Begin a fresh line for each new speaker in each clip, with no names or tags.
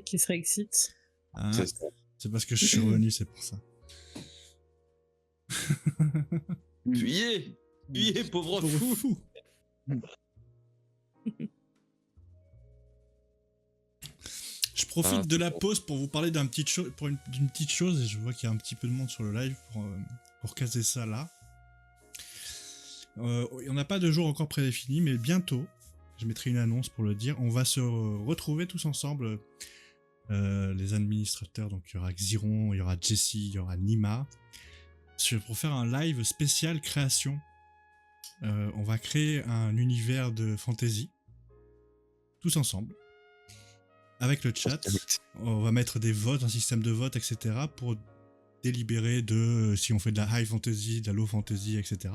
qui se réexcite.
Ah,
C'est ça.
c'est parce que je suis revenu, c'est pour ça.
Fuyez, pauvre
Pauvre
fou.
Je profite de la pause pour vous parler d'une petite chose, et je vois qu'il y a un petit peu de monde sur le live pour caser ça là. On n'a pas de jour encore prédéfini, mais bientôt, je mettrai une annonce pour le dire, on va se retrouver tous ensemble, les administrateurs, donc il y aura Xiron, il y aura Jessie, il y aura Nima, pour faire un live spécial création. On va créer un univers de fantasy, tous ensemble. Avec le chat, on va mettre des votes, un système de vote, etc. pour délibérer de si on fait de la high fantasy, de la low fantasy, etc.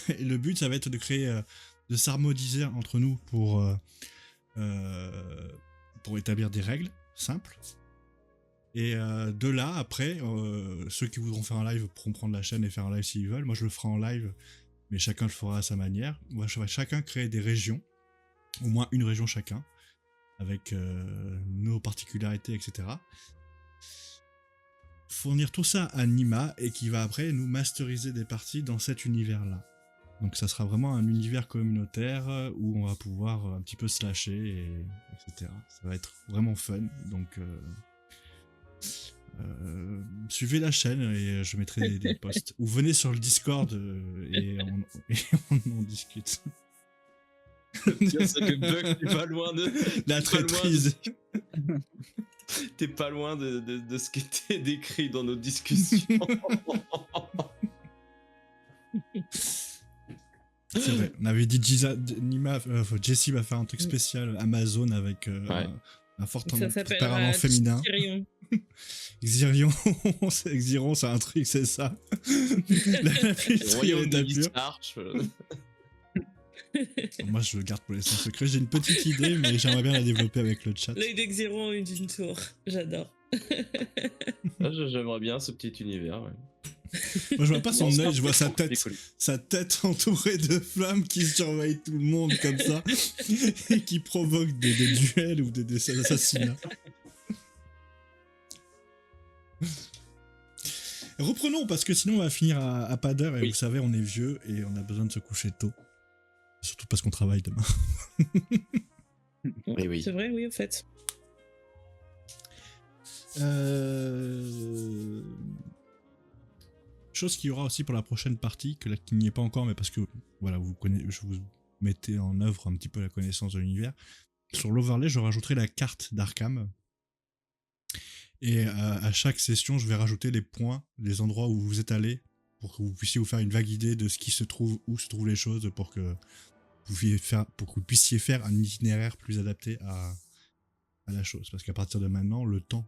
Et le but, ça va être de créer, de s'harmoniser entre nous pour établir des règles simples. Et de là, après, ceux qui voudront faire un live pourront prendre la chaîne et faire un live s'ils veulent. Moi, je le ferai en live, mais chacun le fera à sa manière. Moi, je vais chacun créer des régions, au moins une région chacun, avec nos particularités, etc. Fournir tout ça à Nima et qui va après nous masteriser des parties dans cet univers-là. Donc ça sera vraiment un univers communautaire où on va pouvoir un petit peu se lâcher, etc. Ça va être vraiment fun. Donc suivez la chaîne et je mettrai des posts. Ou venez sur le Discord et on en discute.
C'est que Buck, t'es pas loin de
la traîtrise.
T'es pas loin de ce qui était décrit dans nos discussions.
C'est vrai, on avait dit Jessie va faire un truc spécial Amazon avec un fort tempérament féminin. Xirion, Xiron, c'est un truc, c'est ça. La
Royaume de
pure. Moi, je le garde pour les sens secrets. J'ai une petite idée, mais j'aimerais bien la développer avec le chat.
L'œil de Xiron et d'une tour, j'adore.
J'aimerais bien ce petit univers. Ouais.
Moi, je vois pas son œil, je vois sa tête entourée de flammes qui surveillent tout le monde comme ça et qui provoquent des duels ou des assassinats. Reprenons, parce que sinon on va finir à pas d'heure et vous savez, on est vieux et on a besoin de se coucher tôt. Surtout parce qu'on travaille demain.
Oui.
C'est vrai, oui, en fait.
Chose qu'il y aura aussi pour la prochaine partie, qui n'y est pas encore, mais parce que voilà, je vous mettez en œuvre un petit peu la connaissance de l'univers. Sur l'overlay, je rajouterai la carte d'Arkham. Et à chaque session, je vais rajouter les points, les endroits où vous êtes allés, pour que vous puissiez vous faire une vague idée de ce qui se trouve, où se trouvent les choses, pour que vous puissiez faire un itinéraire plus adapté à la chose. Parce qu'à partir de maintenant, le temps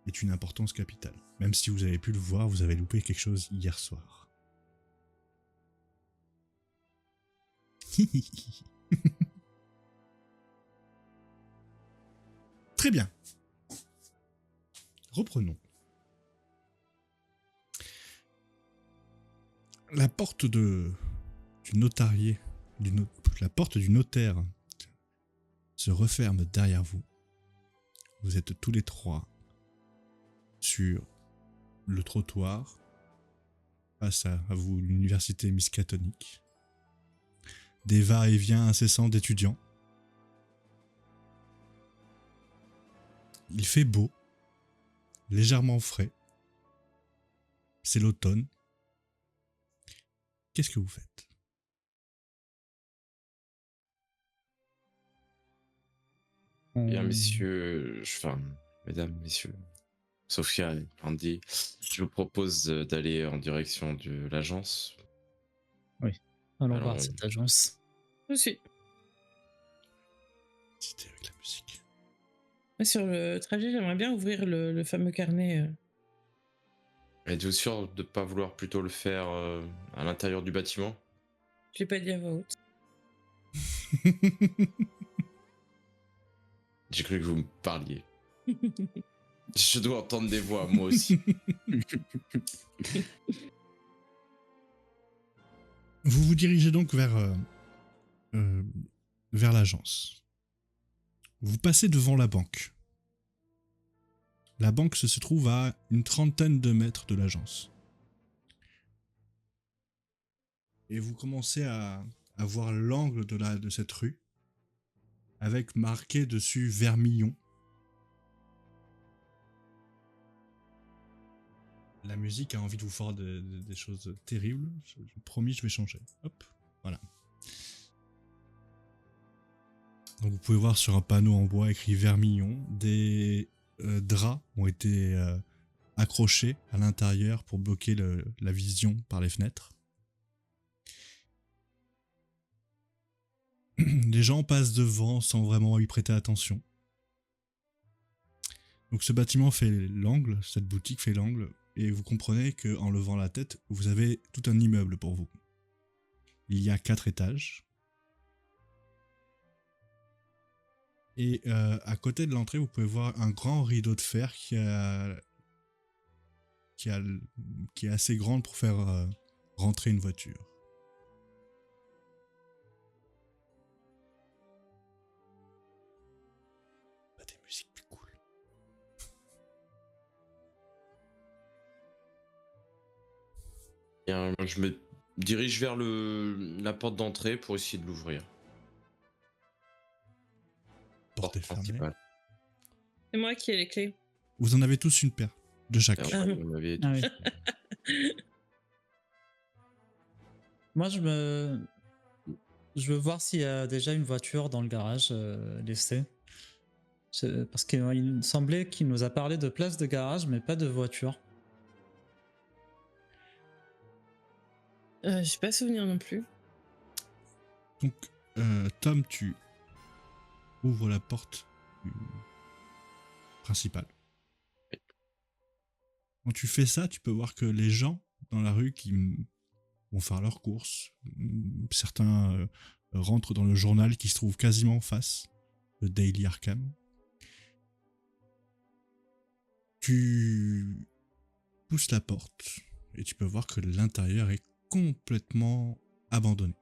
est une importance capitale. Même si vous avez pu le voir, vous avez loupé quelque chose hier soir. Très bien. Reprenons. La porte du notarié, la porte du notaire se referme derrière vous. Vous êtes tous les trois sur le trottoir face à vous, l'université Miskatonic. Des va-et-vient incessants d'étudiants. Il fait beau, légèrement frais. C'est l'automne. Qu'est-ce que vous faites ?
Bien, messieurs, mesdames, messieurs, Sophia et Andy, je vous propose d'aller en direction de l'agence.
Oui, allons voir cette agence.
Aussi.
C'était avec la musique.
Sur le trajet, j'aimerais bien ouvrir le fameux carnet.
Êtes-vous sûr de ne pas vouloir plutôt le faire à l'intérieur du bâtiment ?
Je l'ai pas dit à voix haute.
J'ai cru que vous me parliez. Je dois entendre des voix, moi aussi.
Vous vous dirigez donc vers l'agence. Vous passez devant la banque. La banque se trouve à une 30aine de mètres de l'agence. Et vous commencez à voir l'angle de cette rue, avec marqué dessus Vermillon. La musique a envie de vous faire des choses terribles. Je promis, je vais changer. Hop, voilà. Donc vous pouvez voir sur un panneau en bois écrit Vermillon, des draps ont été accrochés à l'intérieur pour bloquer la vision par les fenêtres. Les gens passent devant sans vraiment y prêter attention. Donc ce bâtiment fait l'angle, cette boutique fait l'angle, et vous comprenez qu'en levant la tête, vous avez tout un immeuble pour vous. Il y a 4 étages. Et à côté de l'entrée, vous pouvez voir un grand rideau de fer qui est assez grand pour faire rentrer une voiture. Des musiques plus cool.
Bien, moi, je me dirige vers la porte d'entrée pour essayer de l'ouvrir.
Porte est fermée.
Principale.
C'est moi qui ai les clés.
Vous en avez tous une paire, de chaque.
Alors, on m'avait dit.
Ah oui. Moi, je veux voir s'il y a déjà une voiture dans le garage laissée. Parce qu'il me semblait qu'il nous a parlé de place de garage, mais pas de voiture.
J'ai pas souvenir non plus.
Donc, Tom, tu ouvres la porte principale. Quand tu fais ça, tu peux voir que les gens dans la rue qui vont faire leurs courses, certains rentrent dans le journal qui se trouve quasiment en face, le Daily Arkham. Tu pousses la porte et tu peux voir que l'intérieur est complètement abandonné.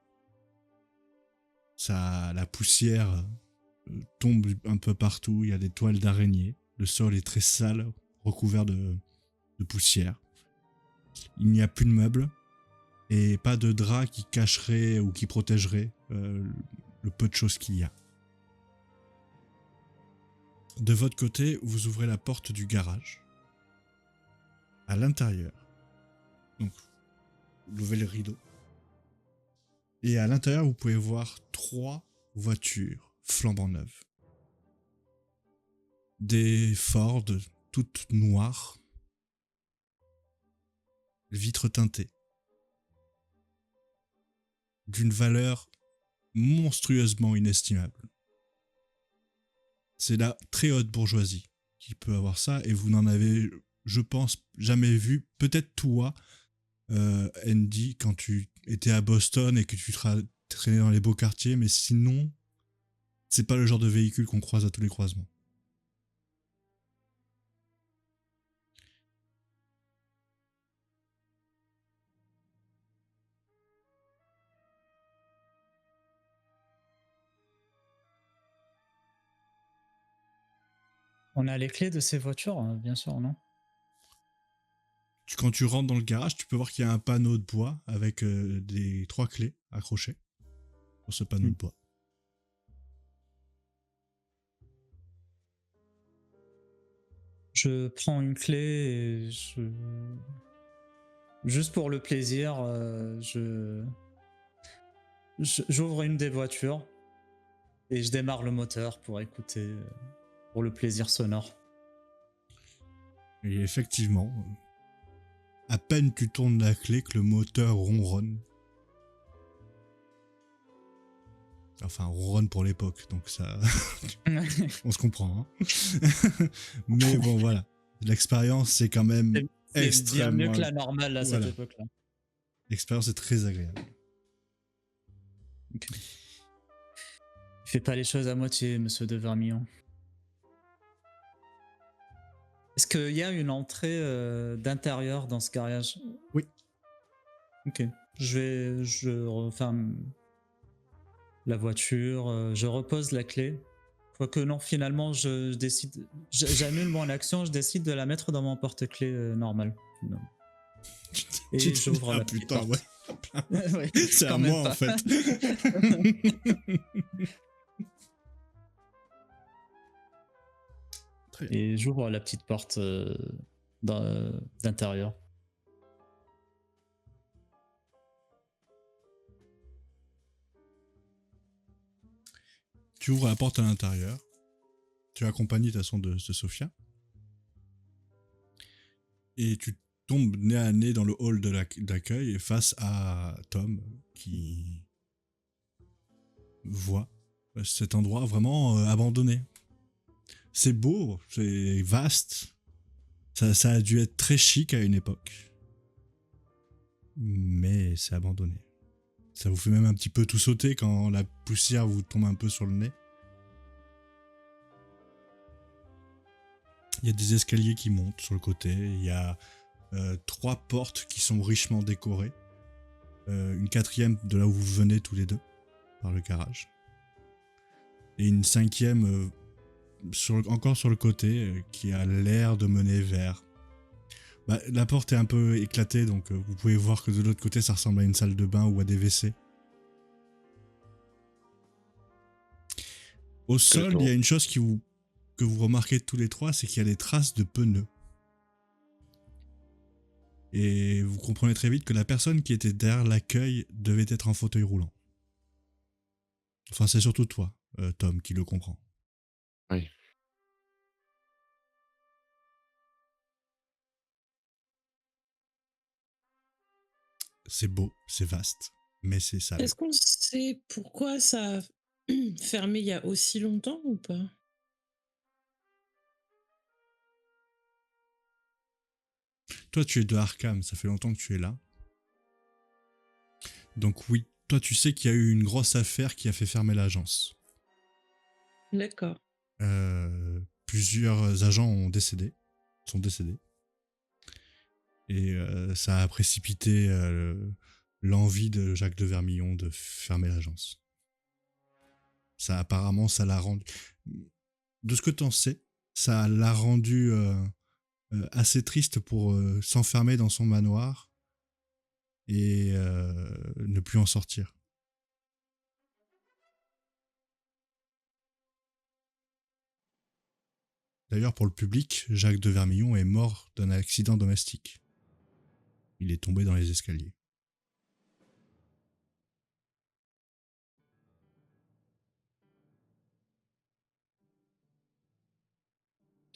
La poussière tombe un peu partout, il y a des toiles d'araignées, le sol est très sale, recouvert de poussière. Il n'y a plus de meubles et pas de drap qui cacherait ou qui protégerait le peu de choses qu'il y a. De votre côté, vous ouvrez la porte du garage. À l'intérieur, donc vous levez le rideau. Et à l'intérieur, vous pouvez voir 3 voitures flambant neuves. Des Ford, toutes noires, vitres teintées, d'une valeur monstrueusement inestimable. C'est la très haute bourgeoisie qui peut avoir ça, et vous n'en avez, je pense, jamais vu. Peut-être toi, Andy, quand tu étais à Boston et que tu traînais dans les beaux quartiers, mais sinon, c'est pas le genre de véhicule qu'on croise à tous les croisements.
On a les clés de ces voitures, bien sûr, non?
Quand tu rentres dans le garage, tu peux voir qu'il y a un panneau de bois avec des 3 clés accrochées sur ce panneau de bois.
Je prends une clé et juste pour le plaisir, j'ouvre une des voitures et je démarre le moteur pour écouter, pour le plaisir sonore.
Et effectivement, à peine tu tournes la clé que le moteur ronronne. Enfin, ronronne pour l'époque, donc ça... on se comprend. Hein. Mais bon, voilà. L'expérience, c'est quand même extrêmement...
C'est bien mieux que la normale à cette époque-là.
L'expérience est très agréable.
Okay. Fais pas les choses à moitié, monsieur de Vermillon. Est-ce qu'il y a une entrée d'intérieur dans ce garage?
Oui.
Ok. Je referme la voiture, je repose la clé Quoique non, finalement, j'annule mon action, je décide de la mettre dans mon porte-clés normal. Non. Et
Tu te dis,
j'ouvre
ah,
la petite
putain,
porte. Ouais,
C'est à
quand même
moi, en
pas.
fait. Très bien.
Et j'ouvre la petite porte d'intérieur.
Tu ouvres la porte à l'intérieur. Tu es accompagné de toute façon de Sophia. Et tu tombes nez à nez dans le hall d'accueil face à Tom qui voit cet endroit vraiment abandonné. C'est beau, c'est vaste. Ça a dû être très chic à une époque. Mais c'est abandonné. Ça vous fait même un petit peu tout sauter quand la poussière vous tombe un peu sur le nez. Il y a des escaliers qui montent sur le côté. Il y a 3 portes qui sont richement décorées. Une 4e de là où vous venez tous les deux, par le garage. Et une 5e encore sur le côté qui a l'air de mener vers... la porte est un peu éclatée, donc vous pouvez voir que de l'autre côté ça ressemble à une salle de bain ou à des WC. Au sol, il y a une chose que vous remarquez tous les 3, c'est qu'il y a des traces de pneus. Et vous comprenez très vite que la personne qui était derrière l'accueil devait être en fauteuil roulant. Enfin, c'est surtout toi, Tom, qui le comprend.
Oui.
C'est beau, c'est vaste, mais c'est sale.
Est-ce qu'on sait pourquoi ça a fermé il y a aussi longtemps ou pas?
Toi, tu es de Arkham, ça fait longtemps que tu es là. Donc oui, toi, tu sais qu'il y a eu une grosse affaire qui a fait fermer l'agence.
D'accord.
Plusieurs agents sont décédés. Et ça a précipité l'envie de Jacques de Vermillon de fermer l'agence. Apparemment, ça l'a rendu... De ce que tu en sais, ça l'a rendu assez triste pour s'enfermer dans son manoir et ne plus en sortir. D'ailleurs, pour le public, Jacques de Vermillon est mort d'un accident domestique. Il est tombé dans les escaliers.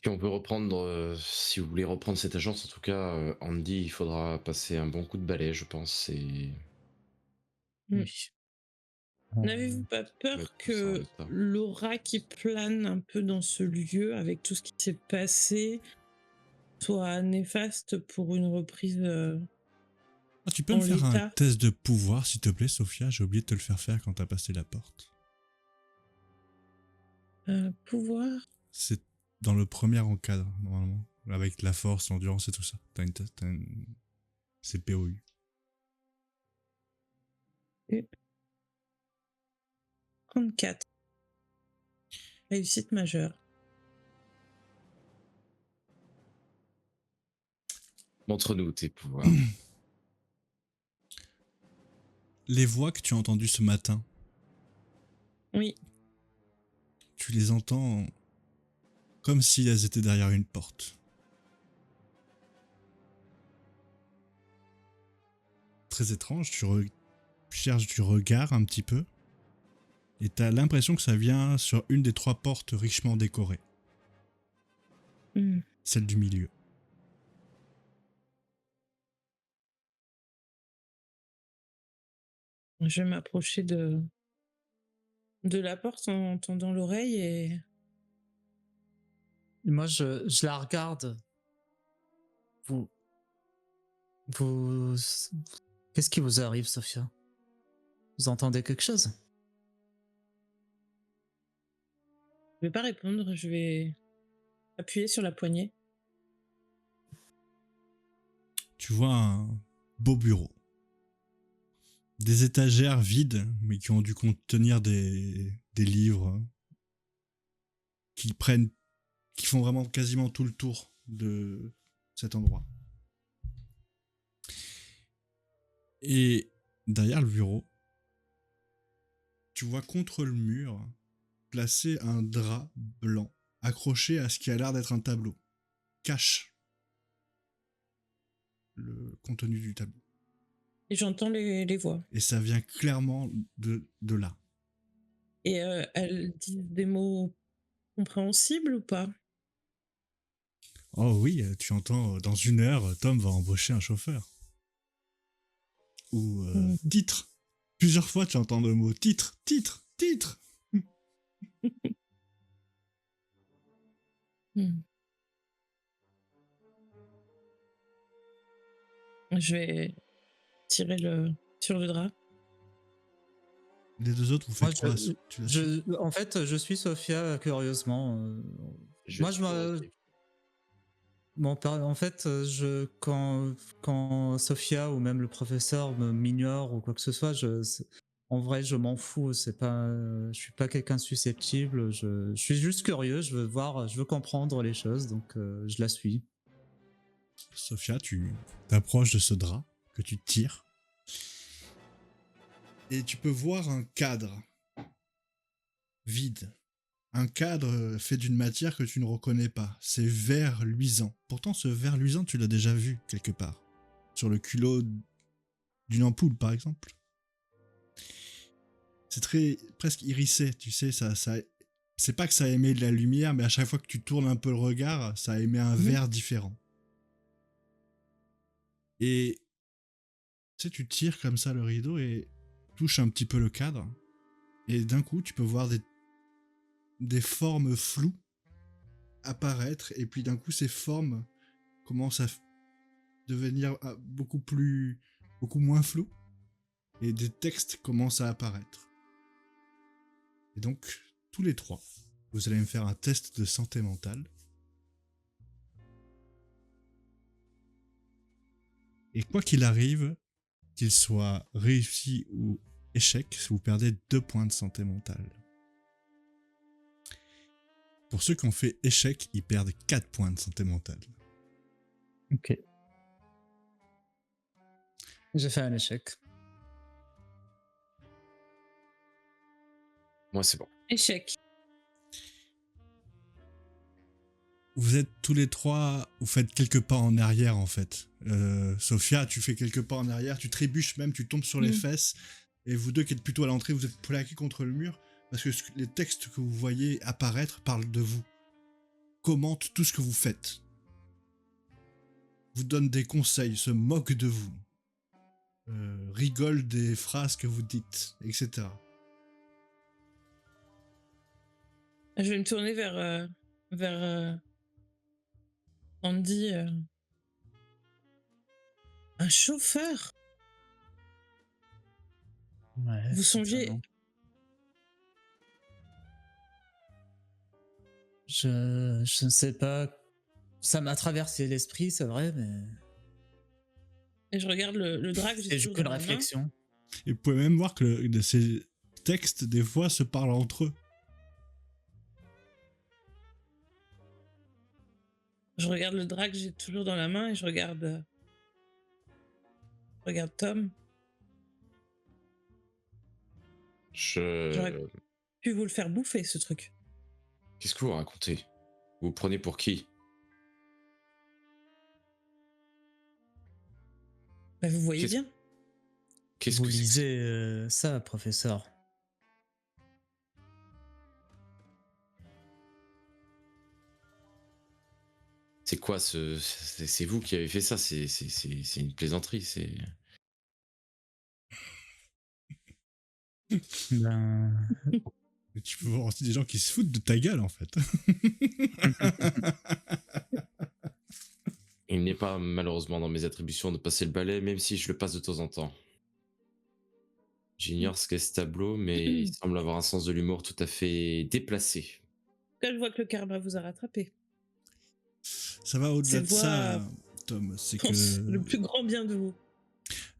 Si on veut reprendre, si vous voulez reprendre cette agence, en tout cas, Andy, il faudra passer un bon coup de balai, je pense. Et
Oui.
N'avez-vous pas peur
mettre tout ça en
que
état.
l'aura qui plane un peu dans ce lieu, avec tout ce qui s'est passé, soit néfaste pour une reprise
Tu peux
en
me faire un
l'état?
test de pouvoir, s'il te plaît, Sophia? J'ai oublié de te le faire faire quand t'as passé la porte.
Pouvoir?
C'est dans le premier encadre, normalement. Avec la force, l'endurance et tout ça. C'est POU.
Et 34. Réussite majeure.
Montre-nous tes pouvoirs.
Les voix que tu as entendues ce matin,
Oui.
tu les entends comme si elles étaient derrière une porte. Très étrange, tu cherches du regard un petit peu, et tu as l'impression que ça vient sur une des 3 portes richement décorées. Celle du milieu.
Je vais m'approcher de la porte en tendant l'oreille et...
Et moi, je la regarde. Vous... Qu'est-ce qui vous arrive, Sophia? Vous entendez quelque chose?
Je vais pas répondre, je vais appuyer sur la poignée.
Tu vois un beau bureau. Des étagères vides, mais qui ont dû contenir des livres, qui font vraiment quasiment tout le tour de cet endroit. Et derrière le bureau, tu vois contre le mur placé un drap blanc accroché à ce qui a l'air d'être un tableau. Cache le contenu du tableau.
Et j'entends les voix.
Et ça vient clairement de là.
Et elles disent des mots compréhensibles ou pas?
Oh oui, tu entends, dans 1 heure, Tom va embaucher un chauffeur. Ou titre. Plusieurs fois, tu entends le mot titre, titre, titre.
Hmm. Je vais tirer sur le drap.
Les 2 autres, vous
Moi,
faites quoi? Tu la suis
en fait, je suis Sophia curieusement. Moi, je me. Bon, en fait, quand Sophia ou même le professeur m'ignore ou quoi que ce soit, en vrai, je m'en fous. Je suis pas quelqu'un de susceptible. Je suis juste curieux. Je veux voir, je veux comprendre les choses, donc je la suis.
Sophia, tu t'approches de ce drap que tu tires. Et tu peux voir un cadre vide. Un cadre fait d'une matière que tu ne reconnais pas. C'est vert luisant. Pourtant, ce vert luisant, tu l'as déjà vu quelque part. Sur le culot d'une ampoule, par exemple. C'est presque irisé, tu sais, c'est pas que ça émet de la lumière, mais à chaque fois que tu tournes un peu le regard, ça émet un vert différent. Et tu sais, tu tires comme ça le rideau et touches un petit peu le cadre. Et d'un coup, tu peux voir des formes floues apparaître. Et puis d'un coup, ces formes commencent à devenir beaucoup moins floues. Et des textes commencent à apparaître. Et donc, tous les 3, vous allez me faire un test de santé mentale. Et quoi qu'il arrive, qu'il soit réussi ou échec, vous perdez 2 points de santé mentale. Pour ceux qui ont fait échec, ils perdent 4 points de santé mentale.
Ok. J'ai fait un échec.
Moi, c'est bon.
Échec.
Vous êtes tous les 3, vous faites quelques pas en arrière en fait. Sophia, tu fais quelques pas en arrière, tu trébuches même, tu tombes sur les fesses. Et vous deux qui êtes plutôt à l'entrée, vous êtes plaqués contre le mur. Parce que les textes que vous voyez apparaître parlent de vous. Commentent tout ce que vous faites. Vous donnent des conseils, se moquent de vous. Rigolent des phrases que vous dites, etc.
Je vais me tourner vers Andy. Un chauffeur?
Ouais,
Vous songiez...
totalement. Je ne sais pas. Ça m'a traversé l'esprit, c'est vrai, mais.
Et je regarde le drap que j'ai
C'est
toujours
que
dans
une
la main.
réflexion.
Et vous pouvez même voir que ces textes, des fois, se parlent entre eux.
Je regarde le drap que j'ai toujours dans la main et je regarde Tom. J'aurais pu vous le faire bouffer, ce truc.
Qu'est-ce que vous racontez? Vous vous prenez pour qui?
Bah, vous voyez bien.
Qu'est-ce
Vous
que c'est?
lisez ça, professeur.
C'est quoi c'est vous qui avez fait ça? C'est une plaisanterie. C'est.
Ben.
Et tu peux voir aussi des gens qui se foutent de ta gueule, en fait.
Il n'est pas malheureusement dans mes attributions de passer le balai, même si je le passe de temps en temps. J'ignore ce qu'est ce tableau, mais il semble avoir un sens de l'humour tout à fait déplacé.
Là, je vois que le karma vous a rattrapé.
Ça va au-delà de
Cette
ça,
voix
Tom. C'est
pense
que
le plus grand bien de vous.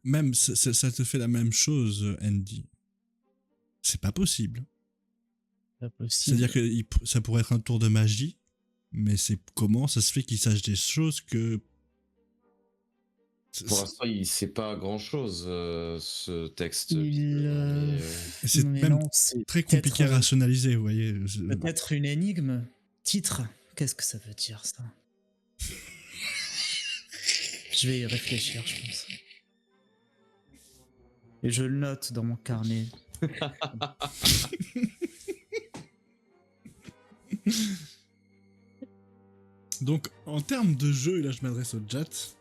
même ça te fait la même chose, Andy. C'est pas possible.
Pas possible.
C'est-à-dire que ça pourrait être un tour de magie, mais c'est comment ça se fait qu'il sache des choses que...
Pour l'instant, il sait pas grand-chose, ce texte.
Il,
C'est
mais
même
non, c'est
très compliqué à
peut-être,
rationaliser, vous voyez.
peut-être une énigme. Titre. Qu'est-ce que ça veut dire, ça? Je vais y réfléchir, je pense. Et je le note dans mon carnet.
Donc, en termes de jeu, et là je m'adresse au chat,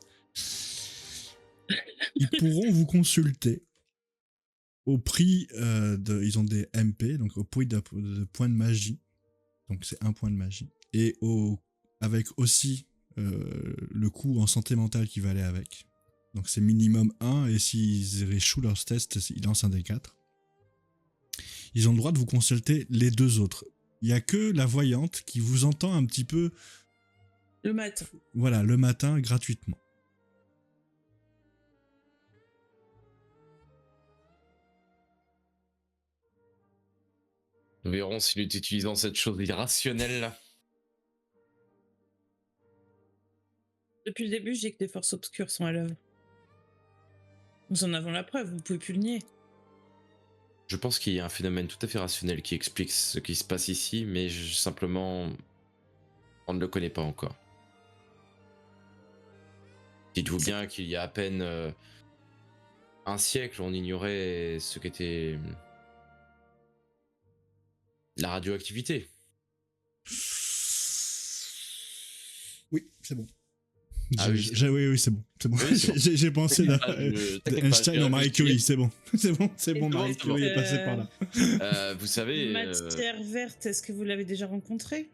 ils pourront vous consulter au prix ils ont des MP, donc au prix de points de magie. Donc c'est 1 point de magie. Et avec aussi le coût en santé mentale qui va aller avec. Donc c'est minimum 1, et s'ils échouent leurs tests, ils lancent un des 4. Ils ont le droit de vous consulter les 2 autres. Il n'y a que la voyante qui vous entend un petit peu...
Le matin.
Voilà, le matin, gratuitement.
Nous verrons si nous utilisons cette chose irrationnelle.
Depuis le début, je dis que les forces obscures sont à l'œuvre. Nous en avons la preuve, vous pouvez plus le nier.
Je pense qu'il y a un phénomène tout à fait rationnel qui explique ce qui se passe ici, mais simplement, on ne le connaît pas encore. Dites-vous bien qu'il y a à peine un siècle, on ignorait ce qu'était la radioactivité.
Oui, c'est bon.
Ah oui,
oui, c'est bon. C'est bon.
Oui, c'est bon.
J'ai pensé là. Einstein en Marie Curie,
Curie.
c'est bon. C'est bon, Marie
c'est bon.
Curie est passée par là.
Vous savez,
Matière verte, est-ce que vous l'avez déjà rencontré?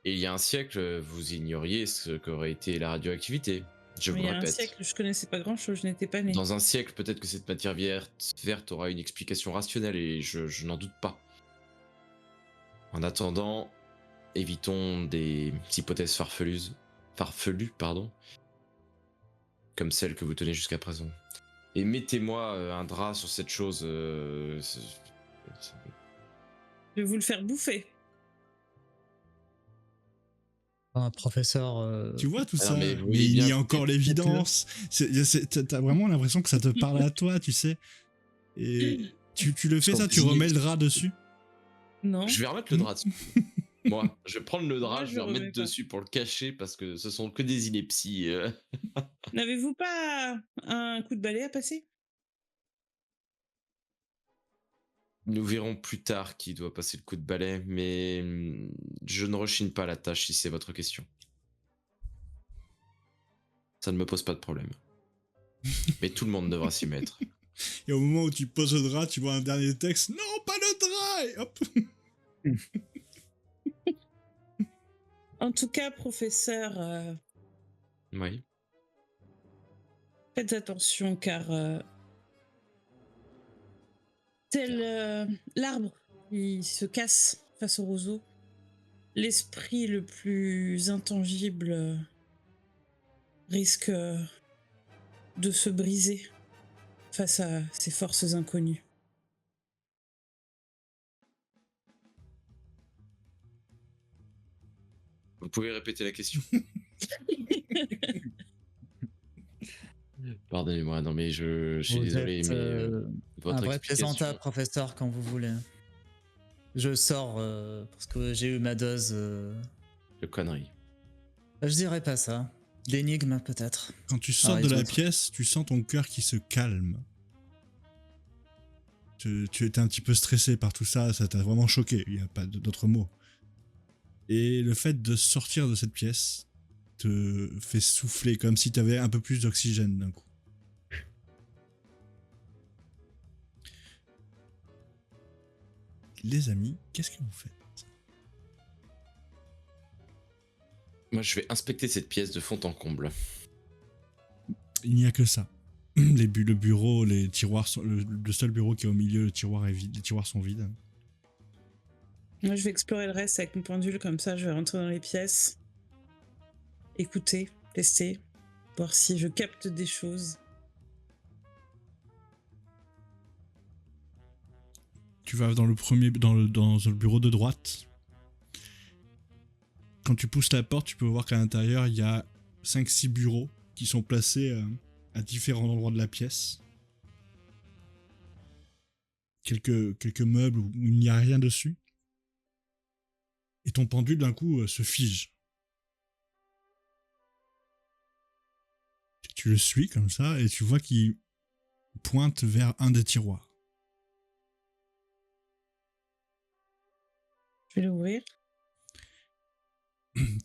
il y a un siècle, vous ignoriez ce qu'aurait été la radioactivité. Je vous
Il y
le
a un
répète.
siècle, je connaissais pas grand-chose, je n'étais pas née.
Dans un siècle, peut-être que cette matière verte aura une explication rationnelle, et je n'en doute pas. En attendant, évitons des hypothèses farfelues, comme celle que vous tenez jusqu'à présent. Et mettez-moi un drap sur cette chose.
Je vais vous le faire bouffer.
Un professeur.
Tu vois tout
Ah
ça,
non,
mais,
mais vous voyez
il
bien
y a
que-
encore l'évidence. T'as vraiment l'impression que ça te parle à toi, tu sais. Et tu le fais ça, tu remets le drap dessus.
Non.
Je vais remettre le drap dessus. Moi, je vais prendre le drap,
Moi,
je
je
vais
le remets
remettre
pas.
dessus pour le cacher, parce que ce sont que des inepties.
N'avez-vous pas un coup de balai à passer?
Nous verrons plus tard qui doit passer le coup de balai, mais je ne rechigne pas à la tâche si c'est votre question. Ça ne me pose pas de problème. Mais tout le monde devra s'y mettre.
Et au moment où tu poses le drap, tu vois un dernier texte. Non, pas le drap et hop.
En tout cas, professeur,
Oui.
faites attention car tel l'arbre qui se casse face au roseau, l'esprit le plus intangible risque de se briser face à ces forces inconnues.
Vous pouvez répéter la question? Pardonnez-moi, non mais je suis
Vous
désolé,
êtes,
mais
un
votre
vrai
explication...
plaisantable, professeur, quand vous voulez. Je sors parce que j'ai eu ma dose.
De conneries.
Je dirais pas ça. D'énigmes, peut-être.
Quand tu sors
Ah,
de
les
la
autres.
pièce, tu sens ton cœur qui se calme. Tu étais un petit peu stressé par tout ça, ça t'a vraiment choqué, il n'y a pas d'autre mot. Et le fait de sortir de cette pièce te fait souffler comme si tu avais un peu plus d'oxygène d'un coup. Les amis, qu'est-ce que vous faites?
Moi, je vais inspecter cette pièce de fond en comble.
Il n'y a que ça. Le bureau, les tiroirs, le seul bureau qui est au milieu, le tiroir est vide, les tiroirs sont vides.
Moi, je vais explorer le reste avec mon pendule, comme ça, je vais rentrer dans les pièces, écouter, tester, voir si je capte des choses.
Tu vas dans le premier, dans le bureau de droite. Quand tu pousses la porte, tu peux voir qu'à l'intérieur, il y a 5-6 bureaux qui sont placés à différents endroits de la pièce. Quelques meubles où il n'y a rien dessus. Et ton pendule, d'un coup, se fige. Tu le suis comme ça et tu vois qu'il pointe vers un des tiroirs.
Je vais l'ouvrir.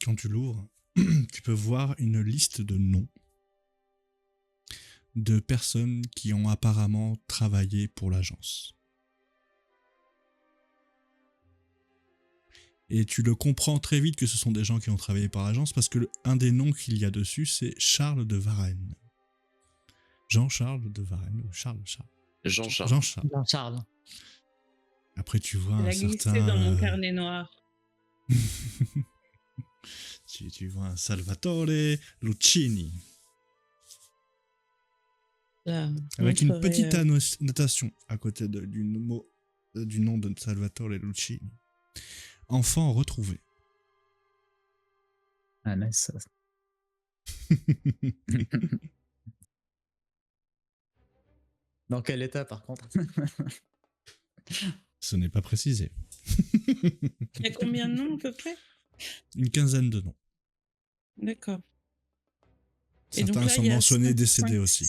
Quand tu l'ouvres, tu peux voir une liste de noms de personnes qui ont apparemment travaillé pour l'agence. Et tu le comprends très vite que ce sont des gens qui ont travaillé pour l'agence parce que un des noms qu'il y a dessus, c'est Charles de Varenne. Jean-Charles de Varenne ou Charles.
Jean-Charles.
Jean-Charles.
Jean-Charles.
Après, tu vois
Elle
un
a glissé
certain...
dans mon carnet noir.
tu vois un Salvatore Lucchini.
Là,
Avec une
montrerai,
petite annotation à côté du nom de Salvatore Lucchini. Enfant retrouvé.
Ah, nice. Dans quel état, par contre?
Ce n'est pas précisé.
Il y a combien de noms à peu près?
Une quinzaine de noms.
D'accord.
Certains sont mentionnés décédés aussi.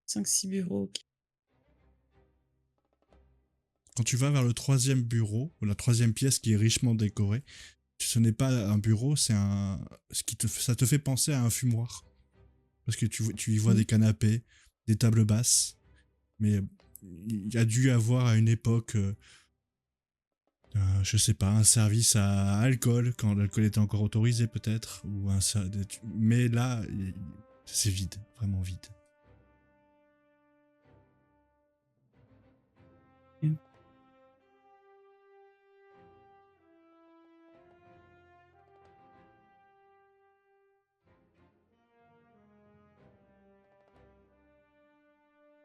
5-6 bureaux. Ok.
Quand tu vas vers le troisième bureau, ou la troisième pièce qui est richement décorée, ce n'est pas un bureau, c'est ça te fait penser à un fumoir. Parce que tu y vois des canapés, des tables basses, mais il y a dû avoir à une époque, je sais pas, un service à alcool, quand l'alcool était encore autorisé peut-être, mais là, c'est vide, vraiment vide.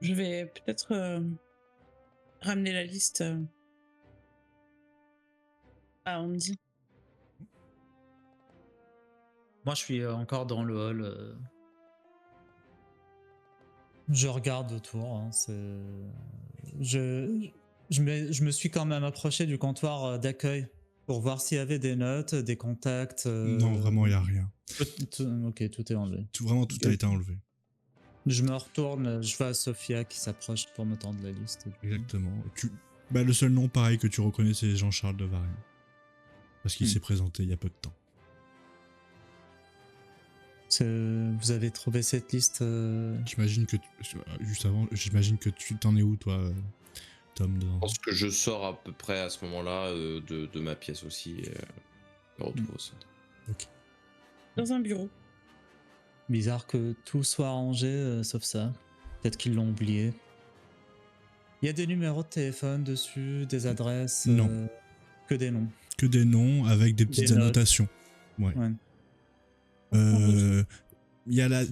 Je vais peut-être ramener la liste à Andy.
Moi, je suis encore dans le hall. Je regarde autour. Hein, je me suis quand même approché du comptoir d'accueil pour voir s'il y avait des notes, des contacts.
Non, vraiment, il n'y a rien.
Ok, tout est enlevé.
Vraiment, tout a été enlevé.
Je me retourne, je vois Sophia qui s'approche pour me tendre la liste.
Exactement. Le seul nom pareil que tu reconnais, c'est Jean-Charles de Varenne. Parce qu'il s'est présenté il y a peu de temps.
Vous avez trouvé cette liste
J'imagine que juste avant, j'imagine que tu t'en es où toi, Tom, dedans?
Je pense que je sors à peu près à ce moment-là de ma pièce aussi. Et me retrouve au centre.
Ok.
Dans un bureau.
Bizarre que tout soit rangé, sauf ça. Peut-être qu'ils l'ont oublié. Il y a des numéros de téléphone dessus, des adresses.
Non.
Que des noms.
Que des noms avec des petites annotations. Ouais. Il y a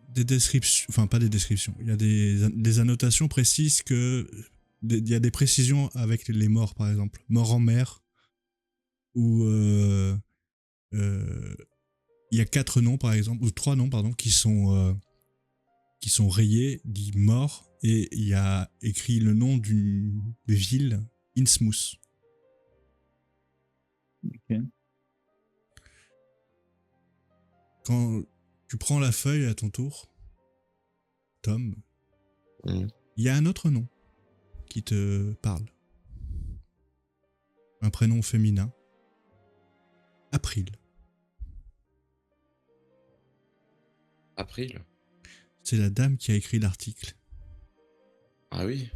des descriptions, enfin pas des descriptions, il y a des annotations précises il y a des précisions avec les morts par exemple, mort en mer, ou il y a 4 noms par exemple, ou 3 noms pardon, qui sont rayés, dit mort, et il y a écrit le nom d'une ville, Innsmouth.
Ok.
Quand tu prends la feuille à ton tour, Tom, il y a un autre nom qui te parle. Un prénom féminin. April.
April?
C'est la dame qui a écrit l'article.
Ah oui?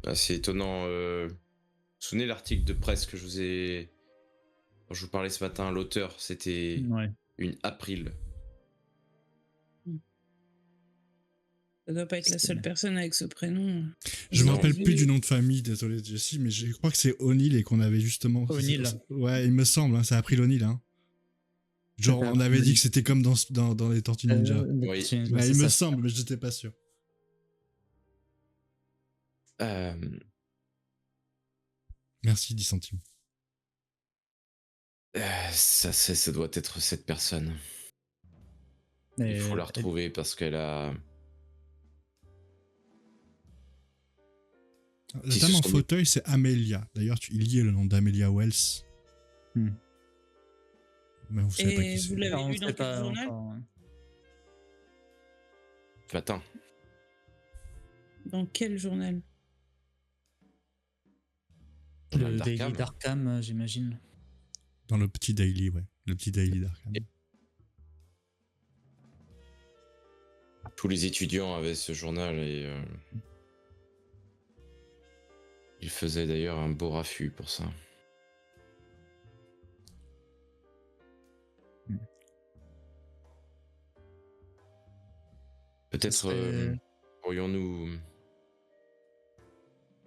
Ah, c'est étonnant. Vous vous souvenez l'article de presse que dont je vous parlais ce matin, l'auteur, c'était une April.
Ça doit pas être la seule personne avec ce prénom.
Je me rappelle plus du nom de famille, désolé Jessie, mais je crois que c'est O'Neill et qu'on avait justement...
O'Neill.
Ouais, il me semble, hein, c'est April O'Neill. Hein. Genre, on avait dit que c'était comme dans les Tortues Ninja.
Oui.
Bah, il me semble, mais j'étais pas sûr. Merci, 10 centimes.
Ça doit être cette personne. Il faut la retrouver parce qu'elle a...
La
Qui
dame
se
en
sont
fauteuil, c'est Amelia. D'ailleurs, il y a le nom d'Amelia Wells.
Hmm.
Mais vous savez pas
Et
qui c'est.
vous l'avez
On
lu
sait
dans quel
pas
journal?
encore, hein.
Ce matin.
Dans quel journal?
Journal
Le Daily
d'Arkham.
d'Arkham, j'imagine.
Dans le petit daily, ouais. Le petit daily d'Arkham.
Tous les étudiants avaient ce journal et ils faisaient d'ailleurs un beau raffut pour ça. Peut-être pourrions-nous...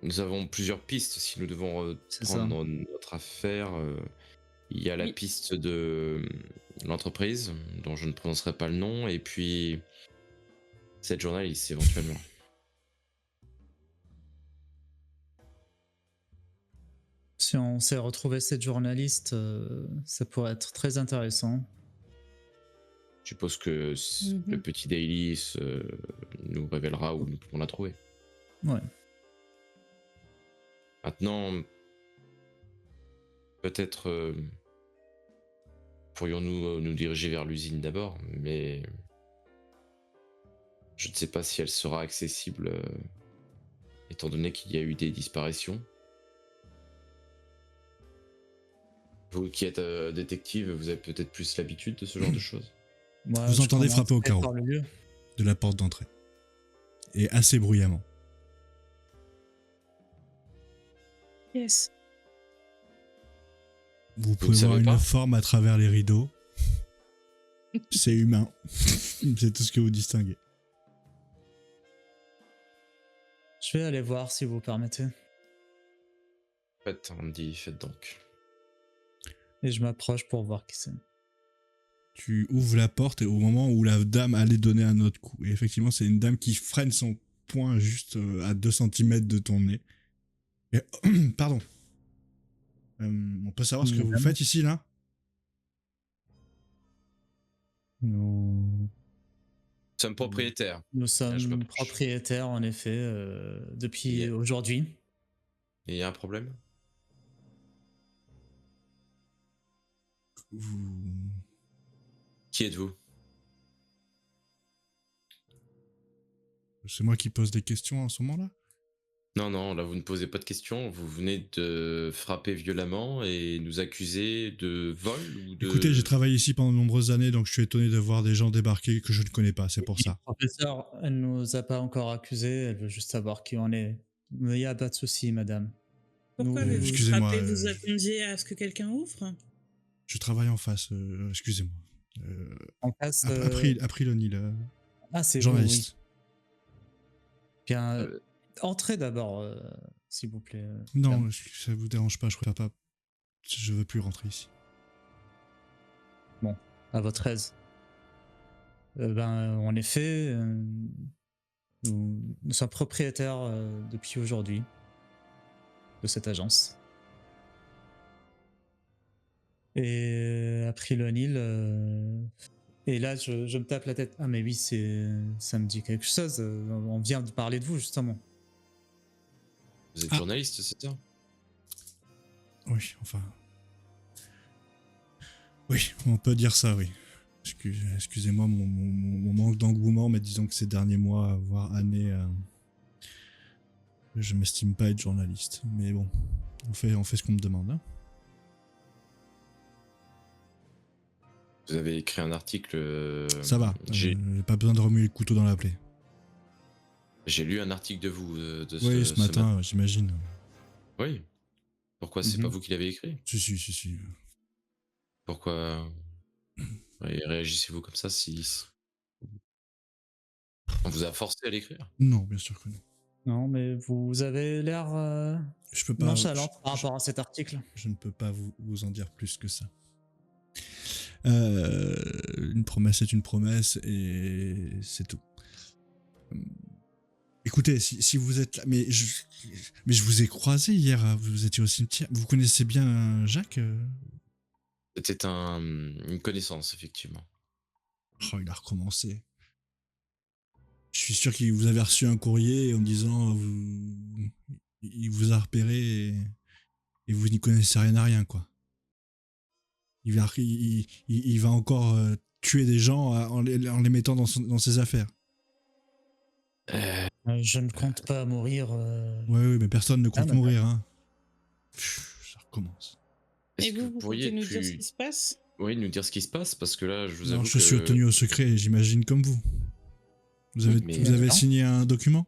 Nous avons plusieurs pistes si nous devons
C'est ça.
prendre notre affaire. Il y a la
Oui.
piste de l'entreprise, dont je ne prononcerai pas le nom, et puis cette journaliste éventuellement.
Si on sait retrouver cette journaliste, ça pourrait être très intéressant.
Je suppose que le petit Daily nous révélera où nous pouvons la trouver.
Ouais.
Maintenant, peut-être pourrions-nous nous diriger vers l'usine d'abord, mais je ne sais pas si elle sera accessible étant donné qu'il y a eu des disparitions. Vous qui êtes détective, vous avez peut-être plus l'habitude de ce genre de choses.
Moi,
Vous
je
entendez frapper au
commencerai
carreau
par le lieu.
de la porte d'entrée. Et assez bruyamment.
Yes.
Vous pouvez voir
savez
une
pas
forme à travers les rideaux. C'est humain. C'est tout ce que vous distinguez.
Je vais aller voir si vous permettez.
Faites, Andy, faites donc.
Et je m'approche pour voir qui c'est.
Tu ouvres la porte et au moment où la dame allait donner un autre coup, et effectivement c'est une dame qui freine son poing juste à 2 cm de ton nez. Et, pardon. On peut savoir ce que vous
Madame.
faites ici là?
Nous
Nous sommes propriétaires.
Nous
je me
sommes
penche.
propriétaires, en effet, depuis
Yeah.
aujourd'hui.
Et il y a un problème?
Vous...
Qui êtes-vous?
C'est moi qui pose des questions en ce moment-là?
Non, là vous ne posez pas de questions, vous venez de frapper violemment et nous accuser de vol ou de...
Écoutez, j'ai travaillé ici pendant de nombreuses années, donc je suis étonné de voir des gens débarquer que je ne connais pas, c'est pour ça.
Professeur, elle nous a pas encore accusés, elle veut juste savoir qui on est. Mais il n'y a pas de souci, madame.
Pourquoi
Nous-
avez-vous
excusez-moi,
frappé? Vous attendiez à ce que quelqu'un ouvre?
Je travaille en face, excusez-moi.
En face.
April O'Neil,
Ah, c'est vous,
journaliste.
oui. Bien,
Euh,
entrez d'abord, s'il vous plaît.
Non,
madame.
ça vous dérange pas, je préfère pas. Je veux plus rentrer ici.
À votre aise. En effet, nous sommes propriétaires depuis aujourd'hui de cette agence. Et April O'Neil. Et là, je me tape la tête. Ah, mais oui, ça me dit quelque chose. On vient de parler de vous, justement.
Vous êtes
Ah.
journaliste, c'est ça?
Oui, enfin. Oui, on peut dire ça, oui. Excusez-moi mon manque d'engouement, mais disons que ces derniers mois, voire années, je m'estime pas être journaliste. Mais bon, on fait ce qu'on me demande. Hein.
Vous avez écrit un article...
Ça va,
J'ai
pas besoin de remuer le couteau dans la plaie.
lu un article de vous
Oui, ce matin, j'imagine.
Oui. Pourquoi c'est
Mhm.
pas vous qui l'avez écrit?
Si.
Pourquoi réagissez-vous comme ça si... On vous a forcé à l'écrire?
Non, bien sûr que non.
Non, mais vous avez l'air
Je peux pas.
nonchalant par rapport à cet article.
Je ne peux pas vous en dire plus que ça. Une promesse est une promesse et c'est tout. Écoutez, si vous êtes là, mais je vous ai croisé hier, vous étiez au cimetière. Vous connaissez bien Jacques
C'était une connaissance, effectivement.
Oh, il a recommencé. Je suis sûr qu'il vous avait reçu un courrier en disant il vous a repéré et vous n'y connaissez rien à rien, quoi. Il va encore tuer des gens en les mettant dans ses affaires.
Je ne compte pas mourir.
Ouais, mais personne ne compte
madame.
mourir, hein. Pff, ça recommence.
Est-ce
Et
que
vous, vous
pourriez
comptez nous dire ce
plus...
qui se passe?
Oui, nous dire ce qui se passe, parce que là, je vous
Non,
avoue
je suis
que...
tenu au secret, j'imagine, comme vous. Vous avez,
Mais-
vous avez
D'accord.
signé un document?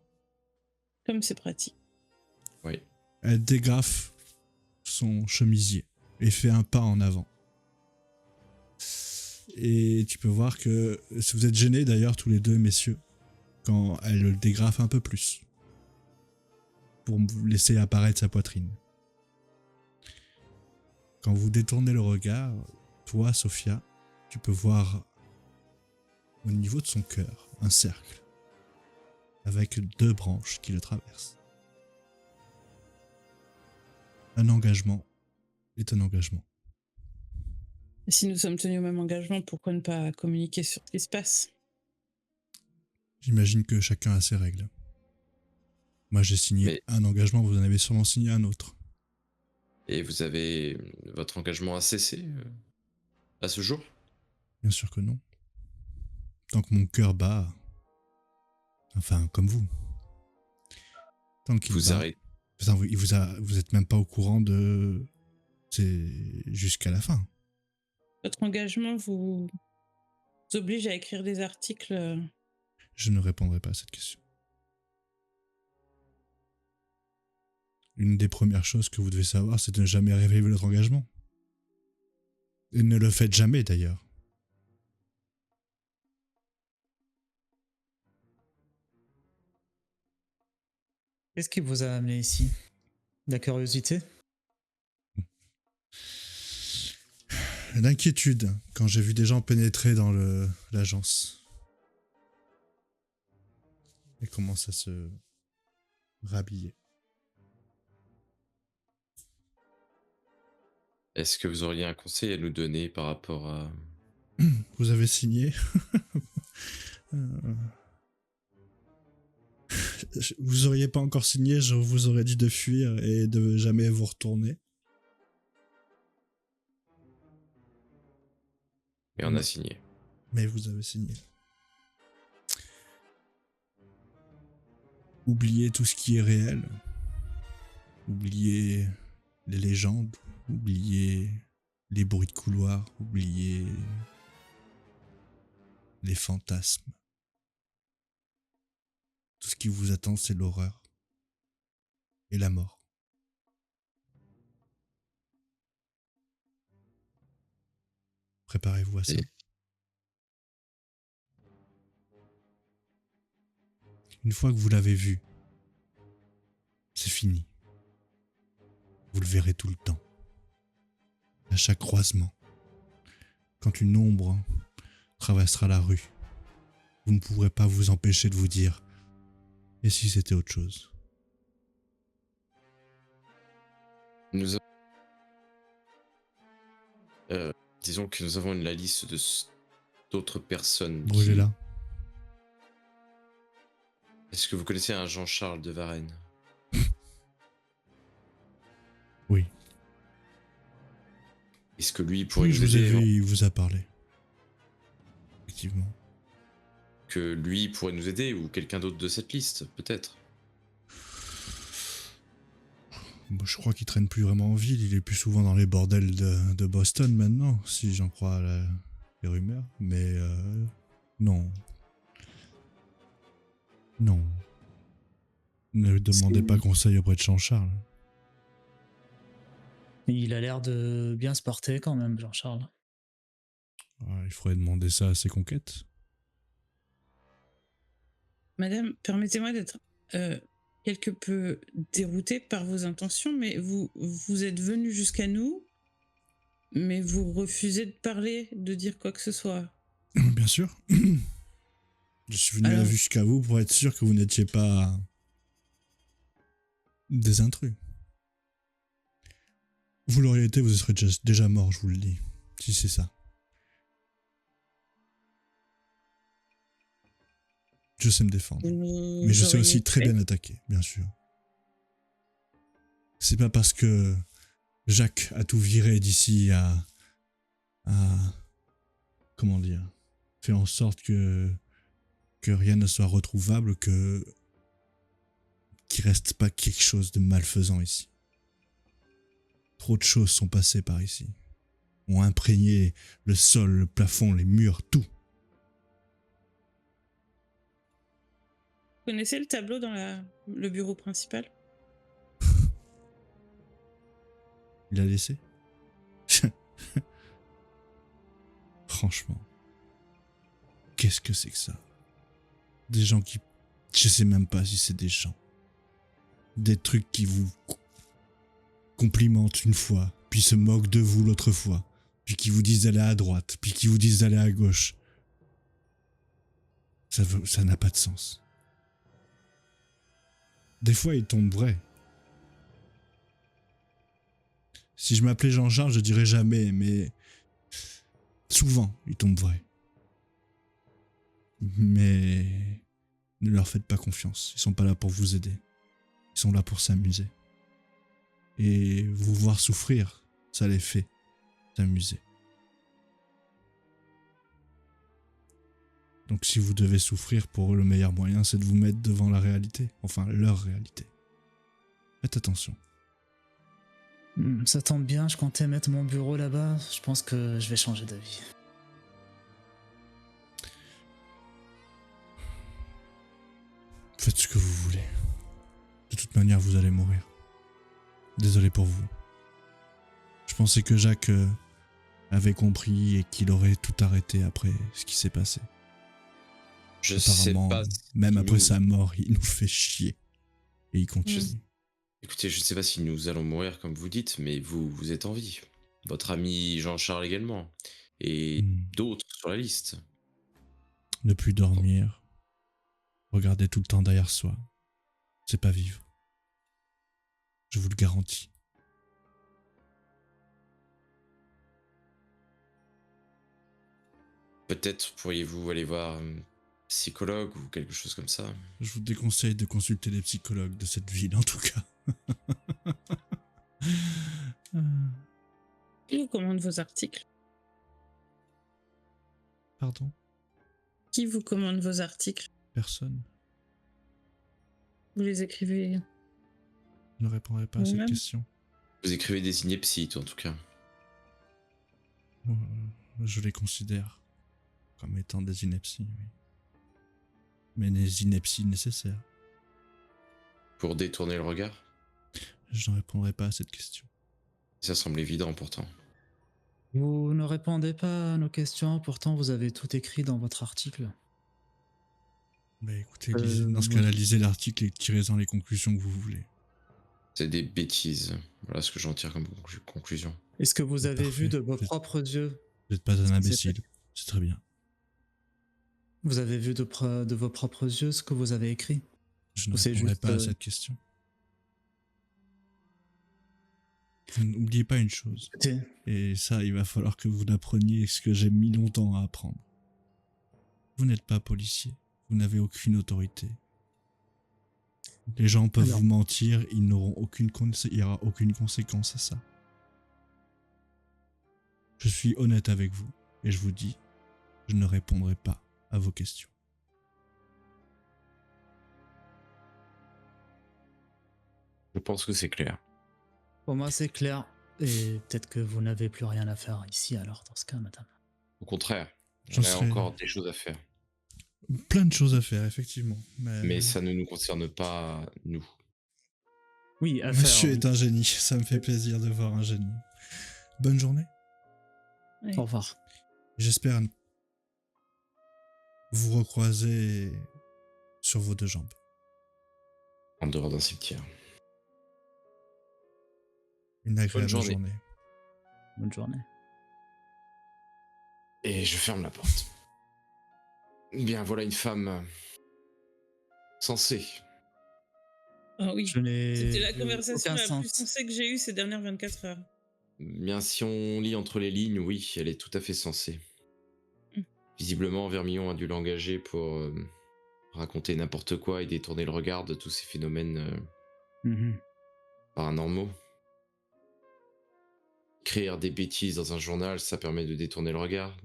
Comme c'est pratique.
Oui.
Elle dégrafe son chemisier et fait un pas en avant. Et tu peux voir que si vous êtes gênés d'ailleurs tous les deux, messieurs, quand elle le dégrafe un peu plus pour vous laisser apparaître sa poitrine. Quand vous détournez le regard, toi, Sophia, tu peux voir au niveau de son cœur un cercle avec 2 branches qui le traversent. Un engagement est un engagement.
Et si nous sommes tenus au même engagement, pourquoi ne pas communiquer sur ce qui se passe?
J'imagine que chacun a ses règles. Moi, j'ai signé
Mais-
un engagement, vous en avez sûrement signé un autre.
Et vous avez... Votre engagement a cessé à ce jour?
Bien sûr que non. Tant que mon cœur bat, enfin, comme vous. Tant qu'il
Vous
bat,
arrêtez...
putain, vous êtes même pas au courant de... C'est jusqu'à la fin.
Votre engagement vous oblige à écrire des articles.
Je ne répondrai pas à cette question. Une des premières choses que vous devez savoir, c'est de ne jamais révéler votre engagement. Et ne le faites jamais d'ailleurs.
Qu'est-ce qui vous a amené ici? La curiosité?
L'inquiétude quand j'ai vu des gens pénétrer dans l'agence. Et commence à se rhabiller.
Est-ce que vous auriez un conseil à nous donner par rapport à...
Vous avez signé. Vous auriez pas encore signé, je vous aurais dit de fuir et de jamais vous retourner.
Et on a signé.
Mais vous avez signé. Oubliez tout ce qui est réel. Oubliez les légendes. Oubliez les bruits de couloir. Oubliez les fantasmes. Tout ce qui vous attend, c'est l'horreur et la mort. Préparez-vous à ça.
Et-
Une fois que vous l'avez vu, c'est fini. Vous le verrez tout le temps. À chaque croisement. Quand une ombre traversera la rue, vous ne pourrez pas vous empêcher de vous dire « Et si c'était autre chose ?»
Nous avons... disons que nous avons la liste de d'autres personnes.
Brûlez-la.
Est-ce que vous connaissez un Jean-Charles de Varenne?
Oui.
Est-ce que lui pourrait
Oui, je
nous
vous ai
aider?
vu, il vous a parlé. Effectivement.
Que lui pourrait nous aider ou quelqu'un d'autre de cette liste, peut-être?
Bon, je crois qu'il traîne plus vraiment en ville, il est plus souvent dans les bordels de Boston maintenant, si j'en crois les rumeurs. Mais non. Non. Ne demandez pas conseil auprès de Jean-Charles.
Il a l'air de bien se porter quand même, Jean-Charles.
Ah, il faudrait demander ça à ses conquêtes.
Madame, permettez-moi d'être quelque peu déroutée par vos intentions, mais vous êtes venu jusqu'à nous Mais vous refusez de parler, de dire quoi que ce soit.
Bien sûr. Je suis venu
Alors-
jusqu'à vous pour être sûr que vous n'étiez pas des intrus. Vous l'auriez été, vous serez déjà mort, je vous le dis. Si c'est ça. Je sais me défendre. Mais je sais aussi très bien attaquer, bien sûr. C'est pas parce que Jacques a tout viré d'ici à comment dire, fait en sorte que rien ne soit retrouvable, qu'il reste pas quelque chose de malfaisant ici. Trop de choses sont passées par ici. Ont imprégné le sol, le plafond, les murs, tout.
Vous connaissez le tableau dans le bureau principal?
Il a laissé. Franchement. Qu'est-ce que c'est que ça? Des gens qui... Je sais même pas si c'est des gens. Des trucs qui vous complimentent une fois, puis se moquent de vous l'autre fois, puis qui vous disent d'aller à droite, puis qui vous disent d'aller à gauche. Ça n'a pas de sens. Des fois, ils tombent vrais. Si je m'appelais Jean-Charles, je dirais jamais, mais souvent, ils tombent vrais. Mais ne leur faites pas confiance. Ils sont pas là pour vous aider. Ils sont là pour s'amuser. Et vous voir souffrir, ça les fait s'amuser. Donc si vous devez souffrir, pour eux, le meilleur moyen, c'est de vous mettre devant la réalité. Enfin, leur réalité. Faites attention.
Ça tombe bien, je comptais mettre mon bureau là-bas. Je pense que je vais changer d'avis.
Faites ce que vous voulez. De toute manière, vous allez mourir. Désolé pour vous. Je pensais que Jacques avait compris et qu'il aurait tout arrêté après ce qui s'est passé.
Je sais
Apparemment,
pas.
même
si
après
nous-
sa mort, il nous fait chier. Et il continue.
Écoutez, je sais pas si nous allons mourir comme vous dites, mais vous êtes en vie. Votre ami Jean-Charles également. Et d'autres sur la liste.
Ne plus dormir. Regarder tout le temps derrière soi. C'est pas vivre. Je vous le garantis.
Peut-être pourriez-vous aller voir un psychologue ou quelque chose comme ça.
Je vous déconseille de consulter les psychologues de cette ville, en tout cas.
Qui vous commande vos articles?
Pardon?
Qui vous commande vos articles?
Personne.
Vous les écrivez?
Je ne répondrai pas à cette
Vous-même?
question.
Vous écrivez des inepties, en tout cas.
Je les considère comme étant des inepties, oui. Mais des inepties nécessaires.
Pour détourner le regard.
Je ne répondrai pas à cette question.
Ça semble évident pourtant.
Vous ne répondez pas à nos questions, pourtant vous avez tout écrit dans votre article.
Mais écoutez, dans ce cas-là, lisez l'article et tirez-en les conclusions que vous voulez.
C'est des bêtises. Voilà ce que j'en tire comme conclusion.
Est-ce que vous avez
Parfait.
vu de vos propres yeux?
Vous n'êtes pas un imbécile. C'est très bien.
Vous avez vu de vos propres yeux ce que vous avez écrit?
Je ne
C'est
répondrai
juste,
pas à cette question. Vous n'oubliez pas une chose.
Écoutez,
Et ça, il va falloir que vous l'appreniez, ce que j'ai mis longtemps à apprendre. Vous n'êtes pas policier. Vous n'avez aucune autorité. Les gens peuvent
Alors.
vous mentir, il n'y aura aucune conséquence à ça. Je suis honnête avec vous et je vous dis, je ne répondrai pas à vos questions.
Je pense que c'est clair.
pour moi c'est clair. Et peut-être que vous n'avez plus rien à faire ici alors dans ce cas, madame.
Au contraire,
J'en
on a
serais-
encore des choses à faire.
Plein de choses à faire, effectivement.
Mais ça ne nous concerne pas, nous.
Oui, à faire.
Monsieur
oui.
est un génie, ça me fait plaisir de voir un génie. Bonne journée.
Oui.
Au revoir.
J'espère vous recroiser sur vos deux jambes.
En dehors d'un cimetière.
Une agréable
journée.
journée.
Bonne journée.
Et je ferme la porte. Bien, voilà une femme sensée.
Ah oui.
Je n'ai
C'était la
vu
conversation
aucun
la plus
sens.
sensée que j'ai eue ces dernières 24 heures.
Bien, si on lit entre les lignes, oui, elle est tout à fait sensée.
Mm.
Visiblement, Vermillon a dû l'engager pour raconter n'importe quoi et détourner le regard de tous ces phénomènes
Mhm.
paranormaux. Écrire des bêtises dans un journal, ça permet de détourner le regard,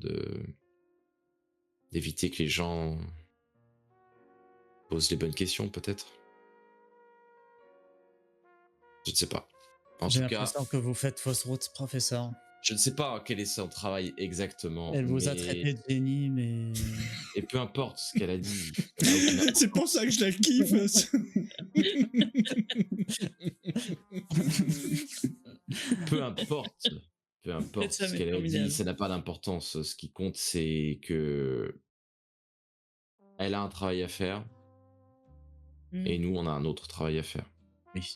d'éviter que les gens posent les bonnes questions, peut-être. Je ne sais pas. En
J'ai
tout cas,
l'impression que vous faites fausse route, professeur.
je ne sais pas quel est son travail exactement,
Elle vous a
mais
traité de génie, mais...
et peu importe ce qu'elle a dit, ça n'a aucune
C'est pour ça que je la kiffe.
peu importe, peu importe
Cette femme
ce
est
qu'elle a
formidable.
dit, ça n'a pas d'importance. Ce qui compte, c'est que elle a un travail à faire
Mm.
et nous, on a un autre travail à faire.
Oui,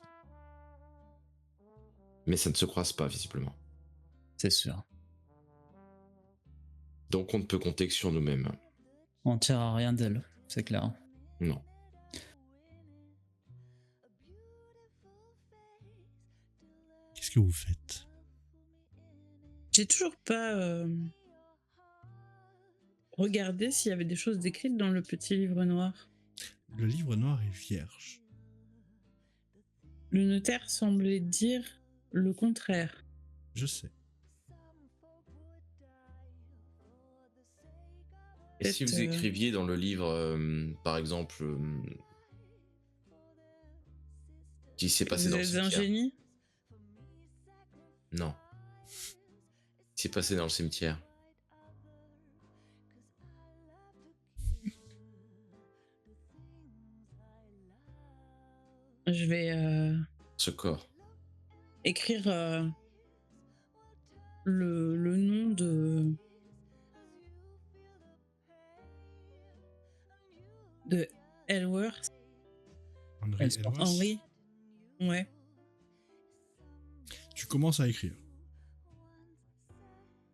Mais ça ne se croise pas, visiblement.
c'est sûr.
Donc, on ne peut compter que sur nous-mêmes.
On tire à rien d'elle, c'est clair.
Non.
Qu'est-ce que vous faites?
J'ai toujours pas regardé s'il y avait des choses décrites dans le petit livre noir.
Le livre noir est vierge.
Le notaire semblait dire le contraire.
Je sais.
Et si
Peut-être,
vous écriviez dans le livre, par exemple, qui s'est passé
vous
dans le
êtes un
cimetière.
génie?
Non. Qui s'est passé dans le cimetière.
Je vais
Ce corps.
écrire le nom de Elworth.
Henry
Elle se porte
Elwas.
Henri. Ouais.
Tu commences à écrire.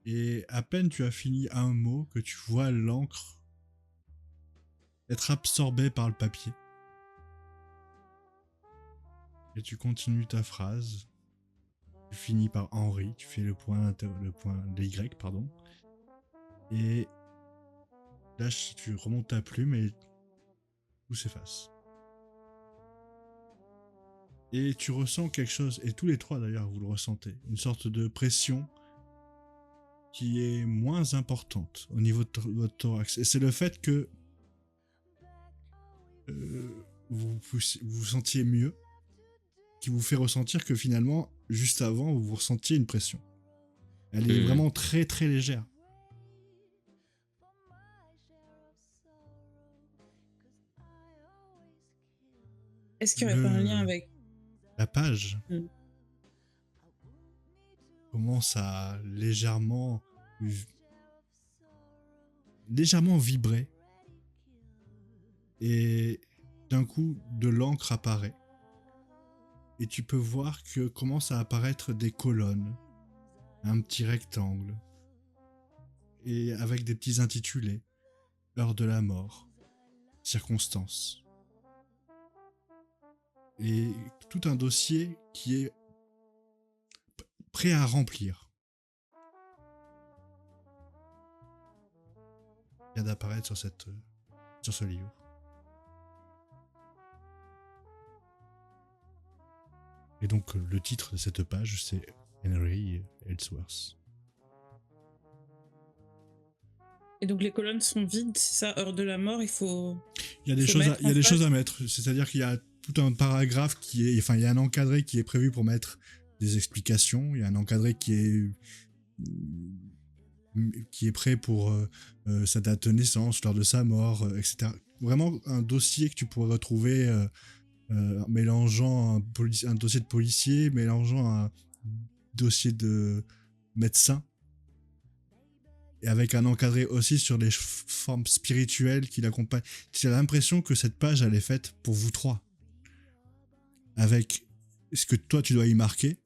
Et à peine tu as fini un mot que tu vois l'encre être absorbée par le papier. Et tu continues ta phrase. Tu finis par Henri, tu fais le point les Y, pardon. Et là, tu remontes ta plume et tout s'efface. Et tu ressens quelque chose, et tous les trois d'ailleurs, vous le ressentez, une sorte de pression qui est moins importante au niveau de votre thorax. Et c'est le fait que vous vous sentiez mieux qui vous fait ressentir que finalement, juste avant, vous ressentiez une pression. Elle est vraiment très très légère.
Est-ce qu'il n'y aurait pas un lien avec...
La page
Mm.
commence à légèrement vibrer. Et d'un coup, de l'encre apparaît. Et tu peux voir que commencent à apparaître des colonnes, un petit rectangle, et avec des petits intitulés, heure de la mort, circonstances, et tout un dossier qui est prêt à remplir. Il vient d'apparaître sur ce livre. Et donc, le titre de cette page, c'est Henry Ellsworth.
Et donc les colonnes sont vides, c'est ça, heure de la mort, il faut...
Il y a des choses à mettre. C'est-à-dire qu'il y a tout un paragraphe il y a un encadré qui est prévu pour mettre des explications. Il y a un encadré qui est prêt pour sa date de naissance, l'heure de sa mort, etc. Vraiment un dossier que tu pourrais retrouver mélangeant un dossier de policier, mélangeant un dossier de médecin, et avec un encadré aussi sur les formes spirituelles qui l'accompagnent. J'ai l'impression que cette page, elle est faite pour vous trois. Avec ce que toi, tu dois y marquer,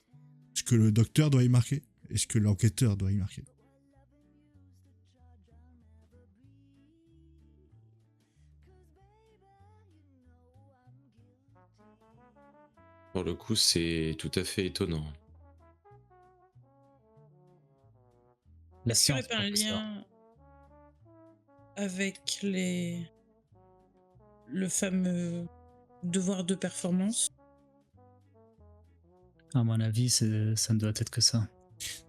ce que le docteur doit y marquer, et ce que l'enquêteur doit y marquer.
Pour le coup, c'est tout à fait étonnant.
La
Est-ce qu'il n'y
science,
aurait pas un
professeur.
lien avec le fameux devoir de performance?
À mon avis, ça ne doit être que ça.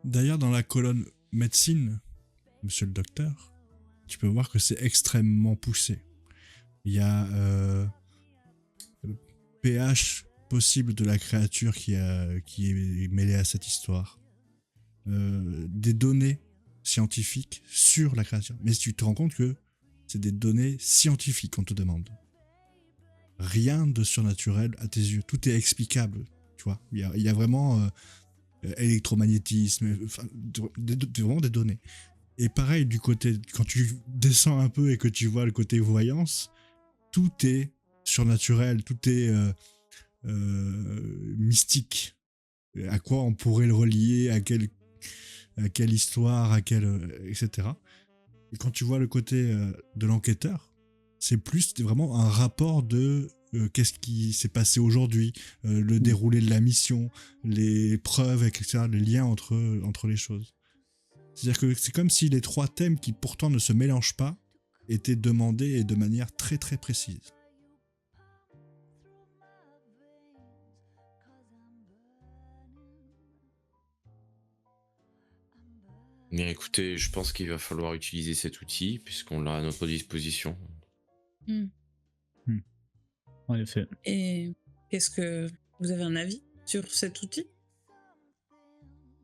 D'ailleurs, dans la colonne médecine, monsieur le docteur, tu peux voir que c'est extrêmement poussé. Il y a le pH possible de la créature qui est mêlée à cette histoire. Des données scientifiques sur la créature. Mais tu te rends compte que c'est des données scientifiques qu'on te demande. Rien de surnaturel à tes yeux. Tout est explicable. Tu vois, il y a vraiment électromagnétisme, enfin, vraiment des données. Et pareil, du côté, quand tu descends un peu et que tu vois le côté voyance, tout est surnaturel, tout est mystique. À quoi on pourrait le relier, à quelle histoire, etc. Et quand tu vois le côté de l'enquêteur, c'est plus vraiment un rapport de qu'est-ce qui s'est passé aujourd'hui, le déroulé de la mission, les preuves, etc., les liens entre les choses. C'est-à-dire que c'est comme si les 3 thèmes qui pourtant ne se mélangent pas étaient demandés et de manière très très précise.
Mais écoutez, je pense qu'il va falloir utiliser cet outil puisqu'on l'a à notre disposition.
En effet.
Et qu'est-ce que vous avez un avis sur cet outil?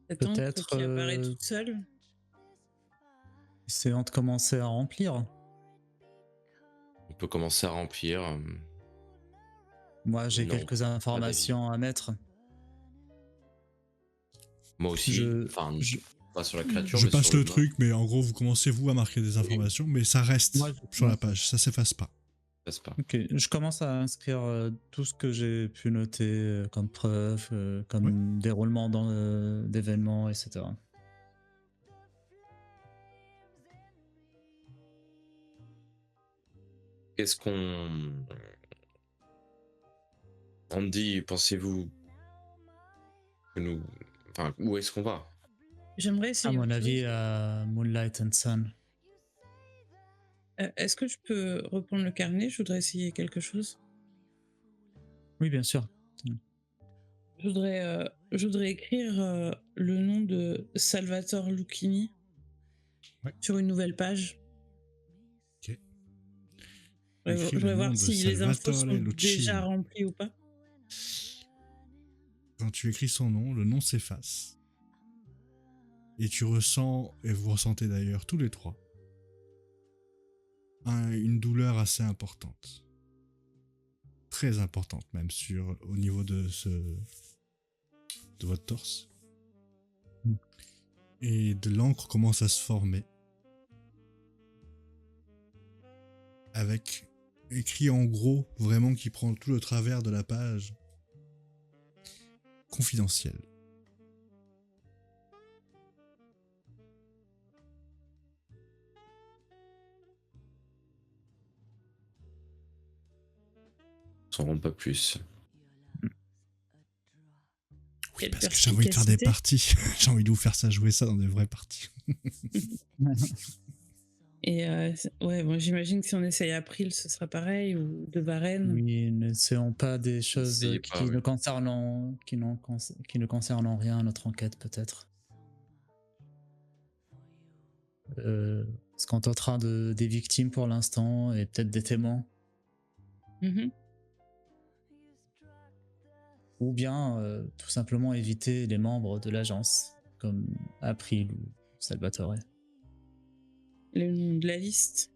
Cette encre
Peut-être
qui apparaît toute seule?
essayons de commencer à remplir.
On peut commencer à remplir.
Moi, j'ai
Non,
quelques
pas
informations à mettre.
Moi aussi.
Je-
Enfin,
je-
pas sur la créature,
Je
mais
passe
sur
le
l'humain.
truc, mais en gros, vous commencez vous à marquer des informations, mais ça reste
Moi,
sur la page, ça s'efface pas.
Passe pas.
Ok, je commence à inscrire tout ce que j'ai pu noter comme preuve, comme
Ouais.
déroulement d'événements, etc.
Qu'est-ce qu'on... Andy, pensez-vous que nous... Enfin, où est-ce qu'on va?
J'aimerais
À
essayer
mon
autre
avis,
chose.
à Moonlight and Sun.
Est-ce que je peux reprendre le carnet? Je voudrais essayer quelque chose.
Oui, bien sûr.
Je voudrais écrire le nom de Salvatore Lucchini
Ouais.
sur une nouvelle page.
Ok.
Je
Écris le
voudrais
nom
voir
de
si les infos
Salvatore
sont
Lucchini.
déjà remplies ou pas.
Quand tu écris son nom, le nom s'efface. Et tu ressens, et vous ressentez d'ailleurs tous les 3, une douleur assez importante. Très importante même, au niveau de votre torse. Et de l'encre commence à se former. Avec écrit en gros, vraiment qui prend tout le travers de la page. Confidentiel.
On s'en rend pas plus.
Oui,
Quelle
parce que j'ai envie de faire des
perspicacité.
parties. J'ai envie de vous faire jouer ça dans des vraies parties.
Et ouais, bon, j'imagine que si on essaye April, ce sera pareil, ou de Varenne.
Oui, n'essayons pas des choses
N'essayez
qui,
pas,
qui
ouais.
ne concernent, qui ne concernent en rien notre enquête, peut-être. On se contentera des victimes pour l'instant et peut-être des témoins.
Mhm.
Ou bien tout simplement éviter les membres de l'agence, comme April ou Salvatore.
Le nom de la liste.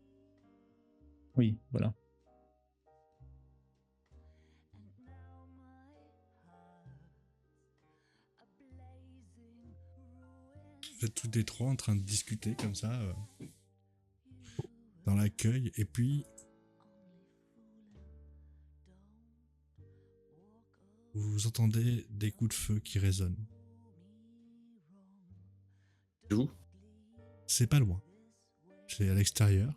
Oui, voilà.
Vous êtes tous les 3 en train de discuter comme ça dans l'accueil, et puis vous entendez des coups de feu qui résonnent.
D'où?
C'est pas loin. C'est à l'extérieur.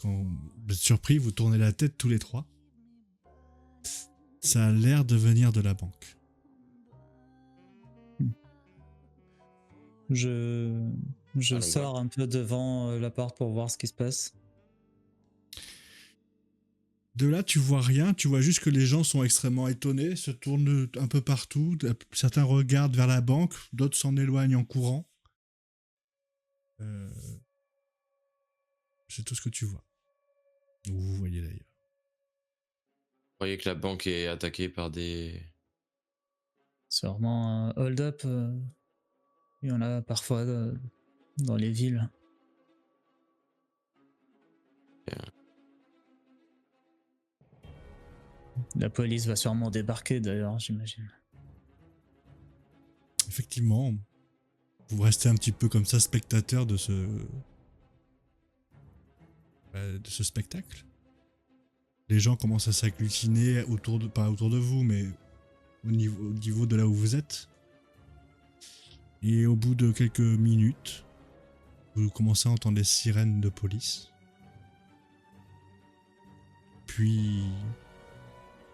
Quand vous êtes surpris, vous tournez la tête tous les 3. Ça a l'air de venir de la banque.
Je
Allons
sors
voir.
un peu devant la porte pour voir ce qui se passe.
De là, tu vois rien, tu vois juste que les gens sont extrêmement étonnés, se tournent un peu partout. Certains regardent vers la banque, d'autres s'en éloignent en courant. C'est tout ce que tu vois. Ou vous voyez d'ailleurs.
Vous croyez que la banque est attaquée par des...
Sûrement un hold-up. Il y en a parfois dans les villes. La police va sûrement débarquer d'ailleurs, j'imagine.
Effectivement, vous restez un petit peu comme ça spectateur de ce spectacle. Les gens commencent à s'agglutiner pas autour de vous, mais au niveau de là où vous êtes. Et au bout de quelques minutes, vous commencez à entendre des sirènes de police. Puis,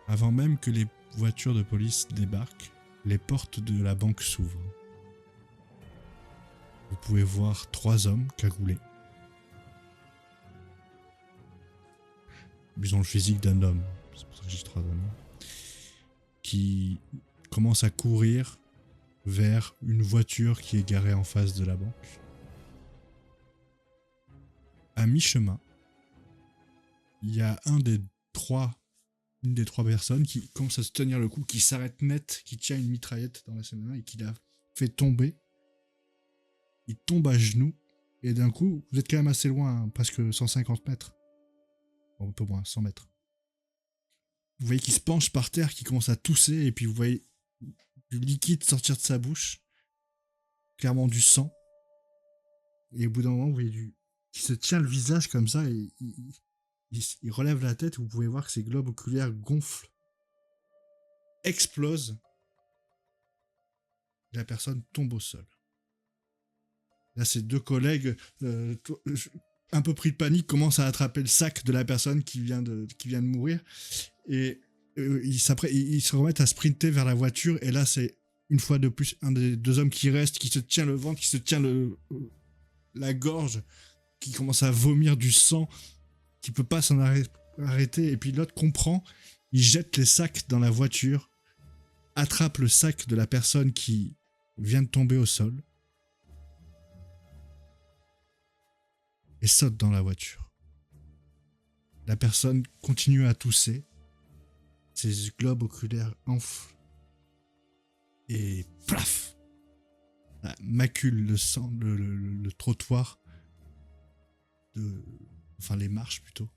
avant même que les voitures de police débarquent, les portes de la banque s'ouvrent. Vous pouvez voir 3 hommes cagoulés. Ils ont le physique d'un homme, c'est pour ça que j'ai 3 hommes. Qui commencent à courir vers une voiture qui est garée en face de la banque. À mi-chemin, il y a une des trois personnes qui commence à se tenir le coup, qui s'arrête net, qui tient une mitraillette dans ses mains et qui la fait tomber. Il tombe à genoux et d'un coup, vous êtes quand même assez loin, hein, presque 150 mètres. Bon, un peu moins, 100 mètres. Vous voyez qu'il se penche par terre, qu'il commence à tousser et puis vous voyez du liquide sortir de sa bouche, clairement du sang. Et au bout d'un moment, vous voyez qu'il se tient le visage comme ça et il relève la tête, vous pouvez voir que ses globes oculaires gonflent, explosent. Et la personne tombe au sol. Là, ses 2 collègues, un peu pris de panique, commencent à attraper le sac de la personne qui vient de mourir. Et ils se remettent à sprinter vers la voiture. Et là, c'est une fois de plus un des 2 hommes qui reste, qui se tient le ventre, qui se tient la gorge, qui commence à vomir du sang, qui peut pas s'en arrêter. Et puis l'autre comprend, il jette les sacs dans la voiture, attrape le sac de la personne qui vient de tomber au sol et saute dans la voiture. La personne continue à tousser, ses globes oculaires enflent et plaf, ça macule le sang, le trottoir, enfin les marches plutôt,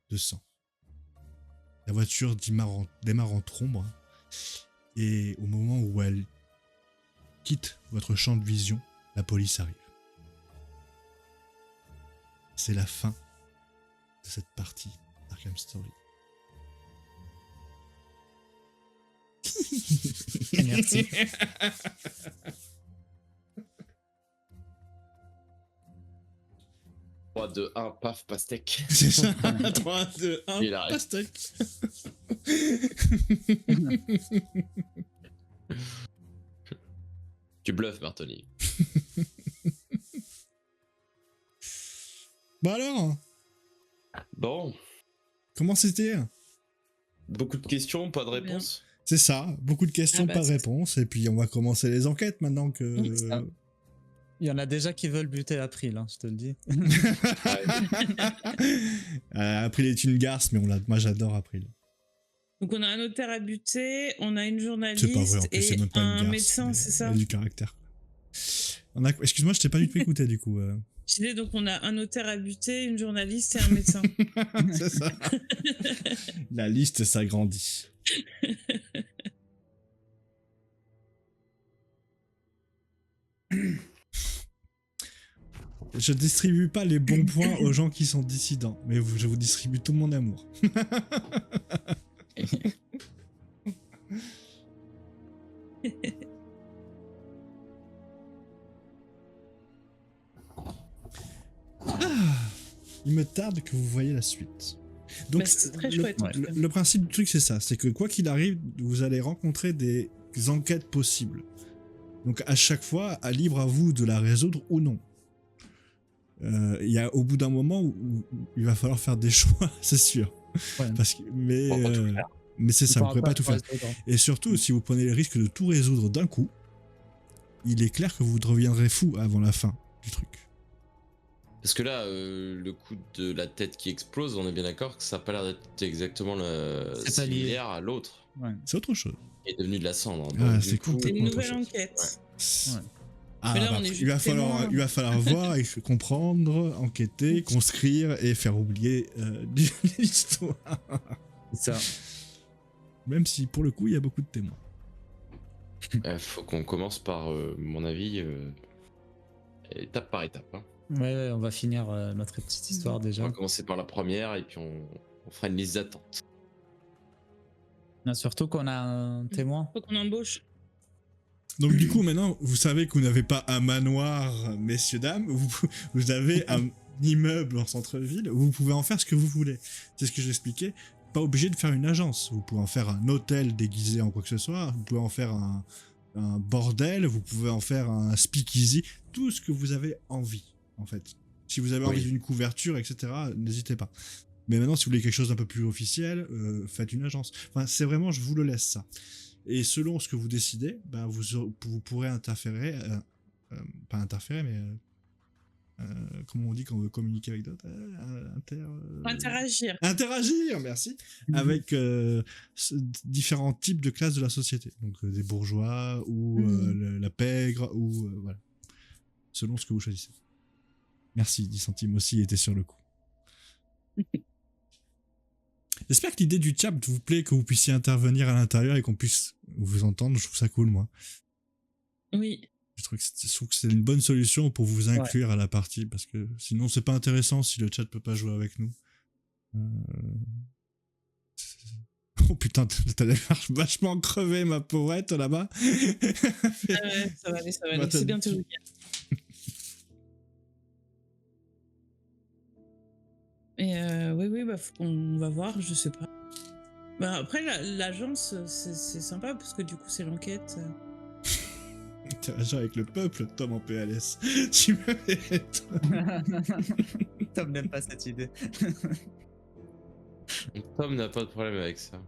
de sang. La voiture démarre en trombe, hein, et au moment où elle quitte votre champ de vision, la police arrive. C'est la fin de cette partie d'Arkham Story.
Merci.
3, 2, 1, paf, pastèque.
C'est ça. 3, 2, 1,
Il arrive.
pastèque.
Tu bluffes, Bartoli.
Bon alors,
Bon,
comment c'était?
beaucoup de questions, pas de
Bien.
réponses.
C'est ça, beaucoup de questions,
Ah bah,
pas de
c'est-
réponses, et puis on va commencer les enquêtes maintenant que...
Ça. Il y en a déjà qui veulent buter April, hein, je te le dis.
April est une garce, mais moi j'adore April.
Donc on a un notaire à buter, on a une
C'est
journaliste
pas vrai, en plus, c'est
et
même pas une
un
garce.
médecin,
mais
c'est
elle
ça?
a du caractère. Excuse-moi, je t'ai pas du tout écouté du coup.
Je disais donc on a un notaire à buter, une journaliste et un médecin.
C'est ça. La liste s'agrandit. Je distribue pas les bons points aux gens qui sont dissidents, mais je vous distribue tout mon amour. Il me tarde que vous voyez la suite. Donc,
Bah, c'est très
le,
chouette, en tout cas.
le principe du truc, c'est ça. C'est que quoi qu'il arrive, vous allez rencontrer des enquêtes possibles. Donc, à chaque fois, libre à vous de la résoudre ou non. Il y a au bout d'un moment où il va falloir faire des choix, c'est sûr.
Ouais.
Mais c'est ça, vous ne pourrez pas tout faire.
résoudre.
Et surtout, si vous prenez le risque de tout résoudre d'un coup, il est clair que vous deviendrez fou avant la fin du truc.
Parce que là, le coup de la tête qui explose, on est bien d'accord que ça n'a pas l'air d'être exactement
C'est pas lié.
similaire à l'autre,
Ouais.
C'est autre chose.
qui est devenu de la cendre.
Ah,
Donc,
c'est
du coup,
C'est une
complètement autre
nouvelle
chose.
enquête.
Ouais.
Ah,
Mais là,
bah,
on est
il va
juste
falloir,
témoin.
il va falloir voir, et comprendre, enquêter, construire et faire oublier l'histoire.
C'est ça.
Même si pour le coup il y a beaucoup de témoins.
faut qu'on commence par, mon avis, étape par étape. Hein.
Ouais, on va finir notre petite histoire
On
déjà.
va commencer par la première et puis on fera une liste d'attente.
Non, surtout qu'on a un témoin.
Faut qu'on embauche.
Donc du coup maintenant vous savez que vous n'avez pas un manoir, messieurs dames, vous avez un immeuble en centre-ville où vous pouvez en faire ce que vous voulez. C'est ce que j'expliquais. Pas obligé de faire une agence. Vous pouvez en faire un hôtel déguisé en quoi que ce soit. Vous pouvez en faire un bordel. Vous pouvez en faire un speakeasy. Tout ce que vous avez envie, en fait. Si vous avez envie d'une couverture, etc., n'hésitez pas. Mais maintenant, si vous voulez quelque chose d'un peu plus officiel, faites une agence. Enfin, c'est vraiment, je vous le laisse ça. Et selon ce que vous décidez, bah, vous pourrez interférer. Pas interférer, mais... comment on dit quand on veut communiquer avec d'autres Interagir, merci. Avec différents types de classes de la société. Donc des bourgeois ou la pègre ou voilà. Selon ce que vous choisissez. Merci, 10 centimes aussi était sur le coup. J'espère que l'idée du chat vous plaît, que vous puissiez intervenir à l'intérieur et qu'on puisse vous entendre. Je trouve ça cool, moi.
Oui.
Je trouve que c'est une bonne solution pour vous inclure à la partie, parce que sinon c'est pas intéressant si le chat peut pas jouer avec nous. Oh putain, t'as l'air vachement crevé, ma pauvrette, là-bas.
Ça va aller, ça va aller. C'est bientôt le week-end. Et oui, bah, on va voir, je sais pas. Bah, après, l'agence, c'est sympa, parce que du coup, c'est l'enquête.
Interagir avec le peuple, Tom en PLS. Tu
Tom n'aime pas cette idée.
Tom n'a pas de problème avec ça.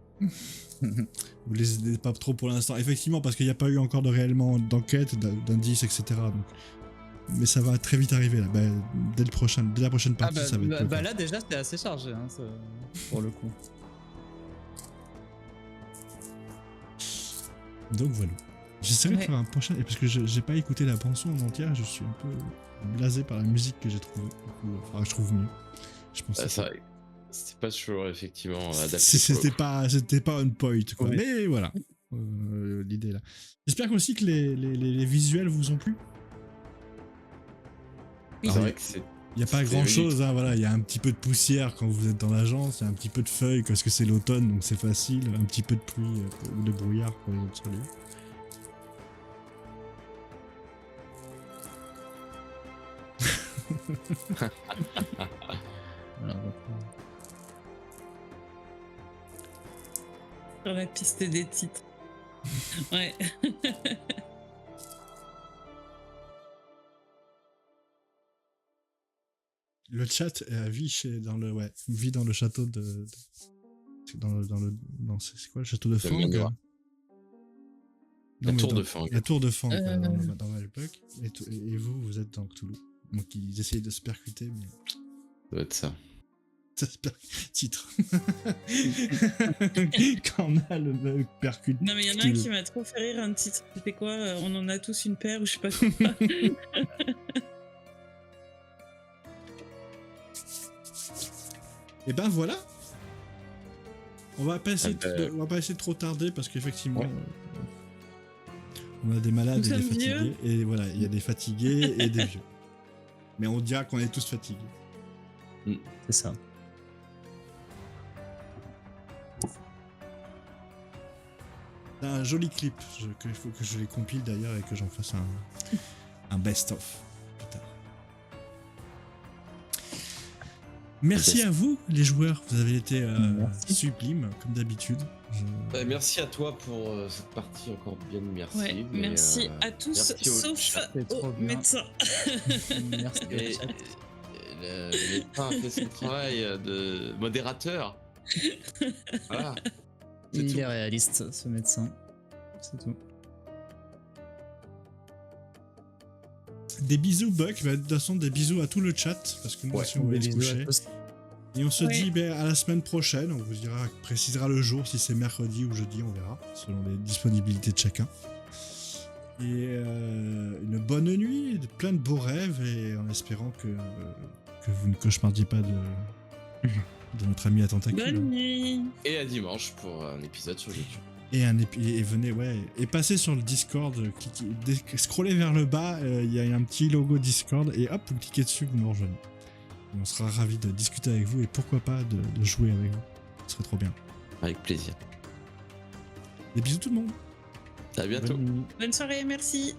Vous les aidez pas trop pour l'instant. Effectivement, parce qu'il n'y a pas eu encore réellement d'enquête, d'indices, etc. Donc... Mais ça va très vite arriver là. Bah, dès la prochaine partie, ça va être.
Là déjà c'était assez chargé hein, pour le coup.
Donc voilà. J'essaierai de faire un prochain. Et parce que j'ai pas écouté la bande-son en entière, je suis un peu blasé par la musique que j'ai trouvée. Enfin, je trouve mieux. Je pense
ça, c'était pas toujours effectivement adapté.
C'était pas on point, quoi.
Oui.
Mais voilà. L'idée là. J'espère aussi que les visuels vous ont plu.
C'est vrai que c'est.
Il n'y a pas grand chose, hein, voilà. Il y a un petit peu de poussière quand vous êtes dans l'agence, il y a un petit peu de feuilles parce que c'est l'automne donc c'est facile, un petit peu de pluie ou de brouillard pour les autres lieux.
Sur la piste des titres. Ouais.
Le chat vit dans le château de c'est quoi le château de Fang?
La tour de Fang.
La tour de Fang dans Malbuck. Et vous êtes dans Cthulhu. Donc ils essayent de se percuter, mais
Ça doit être ça.
ça se titre. Quand on a le percute.
Non, mais il y en a un qui m'a trop fait rire, un titre. C'était quoi On en a tous une paire ou je sais pas quoi.
Et ben voilà. On va pas essayer de trop tarder parce qu'effectivement on a des malades et des fatigués.
Vieux.
Et voilà, il y a des fatigués et des vieux. Mais on dira qu'on est tous fatigués.
C'est ça.
C'est un joli clip. Il faut que je les compile d'ailleurs et que j'en fasse un best-of plus tard. Merci à vous, les joueurs. Vous avez été
Merci.
sublimes, comme d'habitude.
Merci à toi pour cette partie encore bien immersive.
Ouais, merci à tous,
merci au
sauf
chat.
C'est trop
aux
bien.
médecins.
Merci.
Et,
le chat.
le médecin a fait son travail de modérateur. Voilà. C'est
Il
tout.
est réaliste, ce médecin. C'est tout.
Des bisous, Buck. Bah, de toute façon, des bisous à tout le chat, parce que nous aussi, on va
Des
aller se
bisous à
coucher.
tous.
Et on se
Ouais.
dit à la semaine prochaine. On vous précisera le jour, si c'est mercredi ou jeudi, on verra, selon les disponibilités de chacun. Et une bonne nuit, plein de beaux rêves, et en espérant que vous ne cauchemardiez pas de notre ami à tentacules.
Bonne nuit.
Et à dimanche pour un épisode sur YouTube.
Et venez, ouais, et passez sur le Discord, scrollez vers le bas, il y a un petit logo Discord, et hop, vous cliquez dessus, vous nous rejoignez. Et on sera ravis de discuter avec vous, et pourquoi pas de jouer avec vous. Ce serait trop bien.
Avec plaisir.
Des bisous tout le monde.
À bientôt.
Bonne nuit.
Bonne soirée, merci.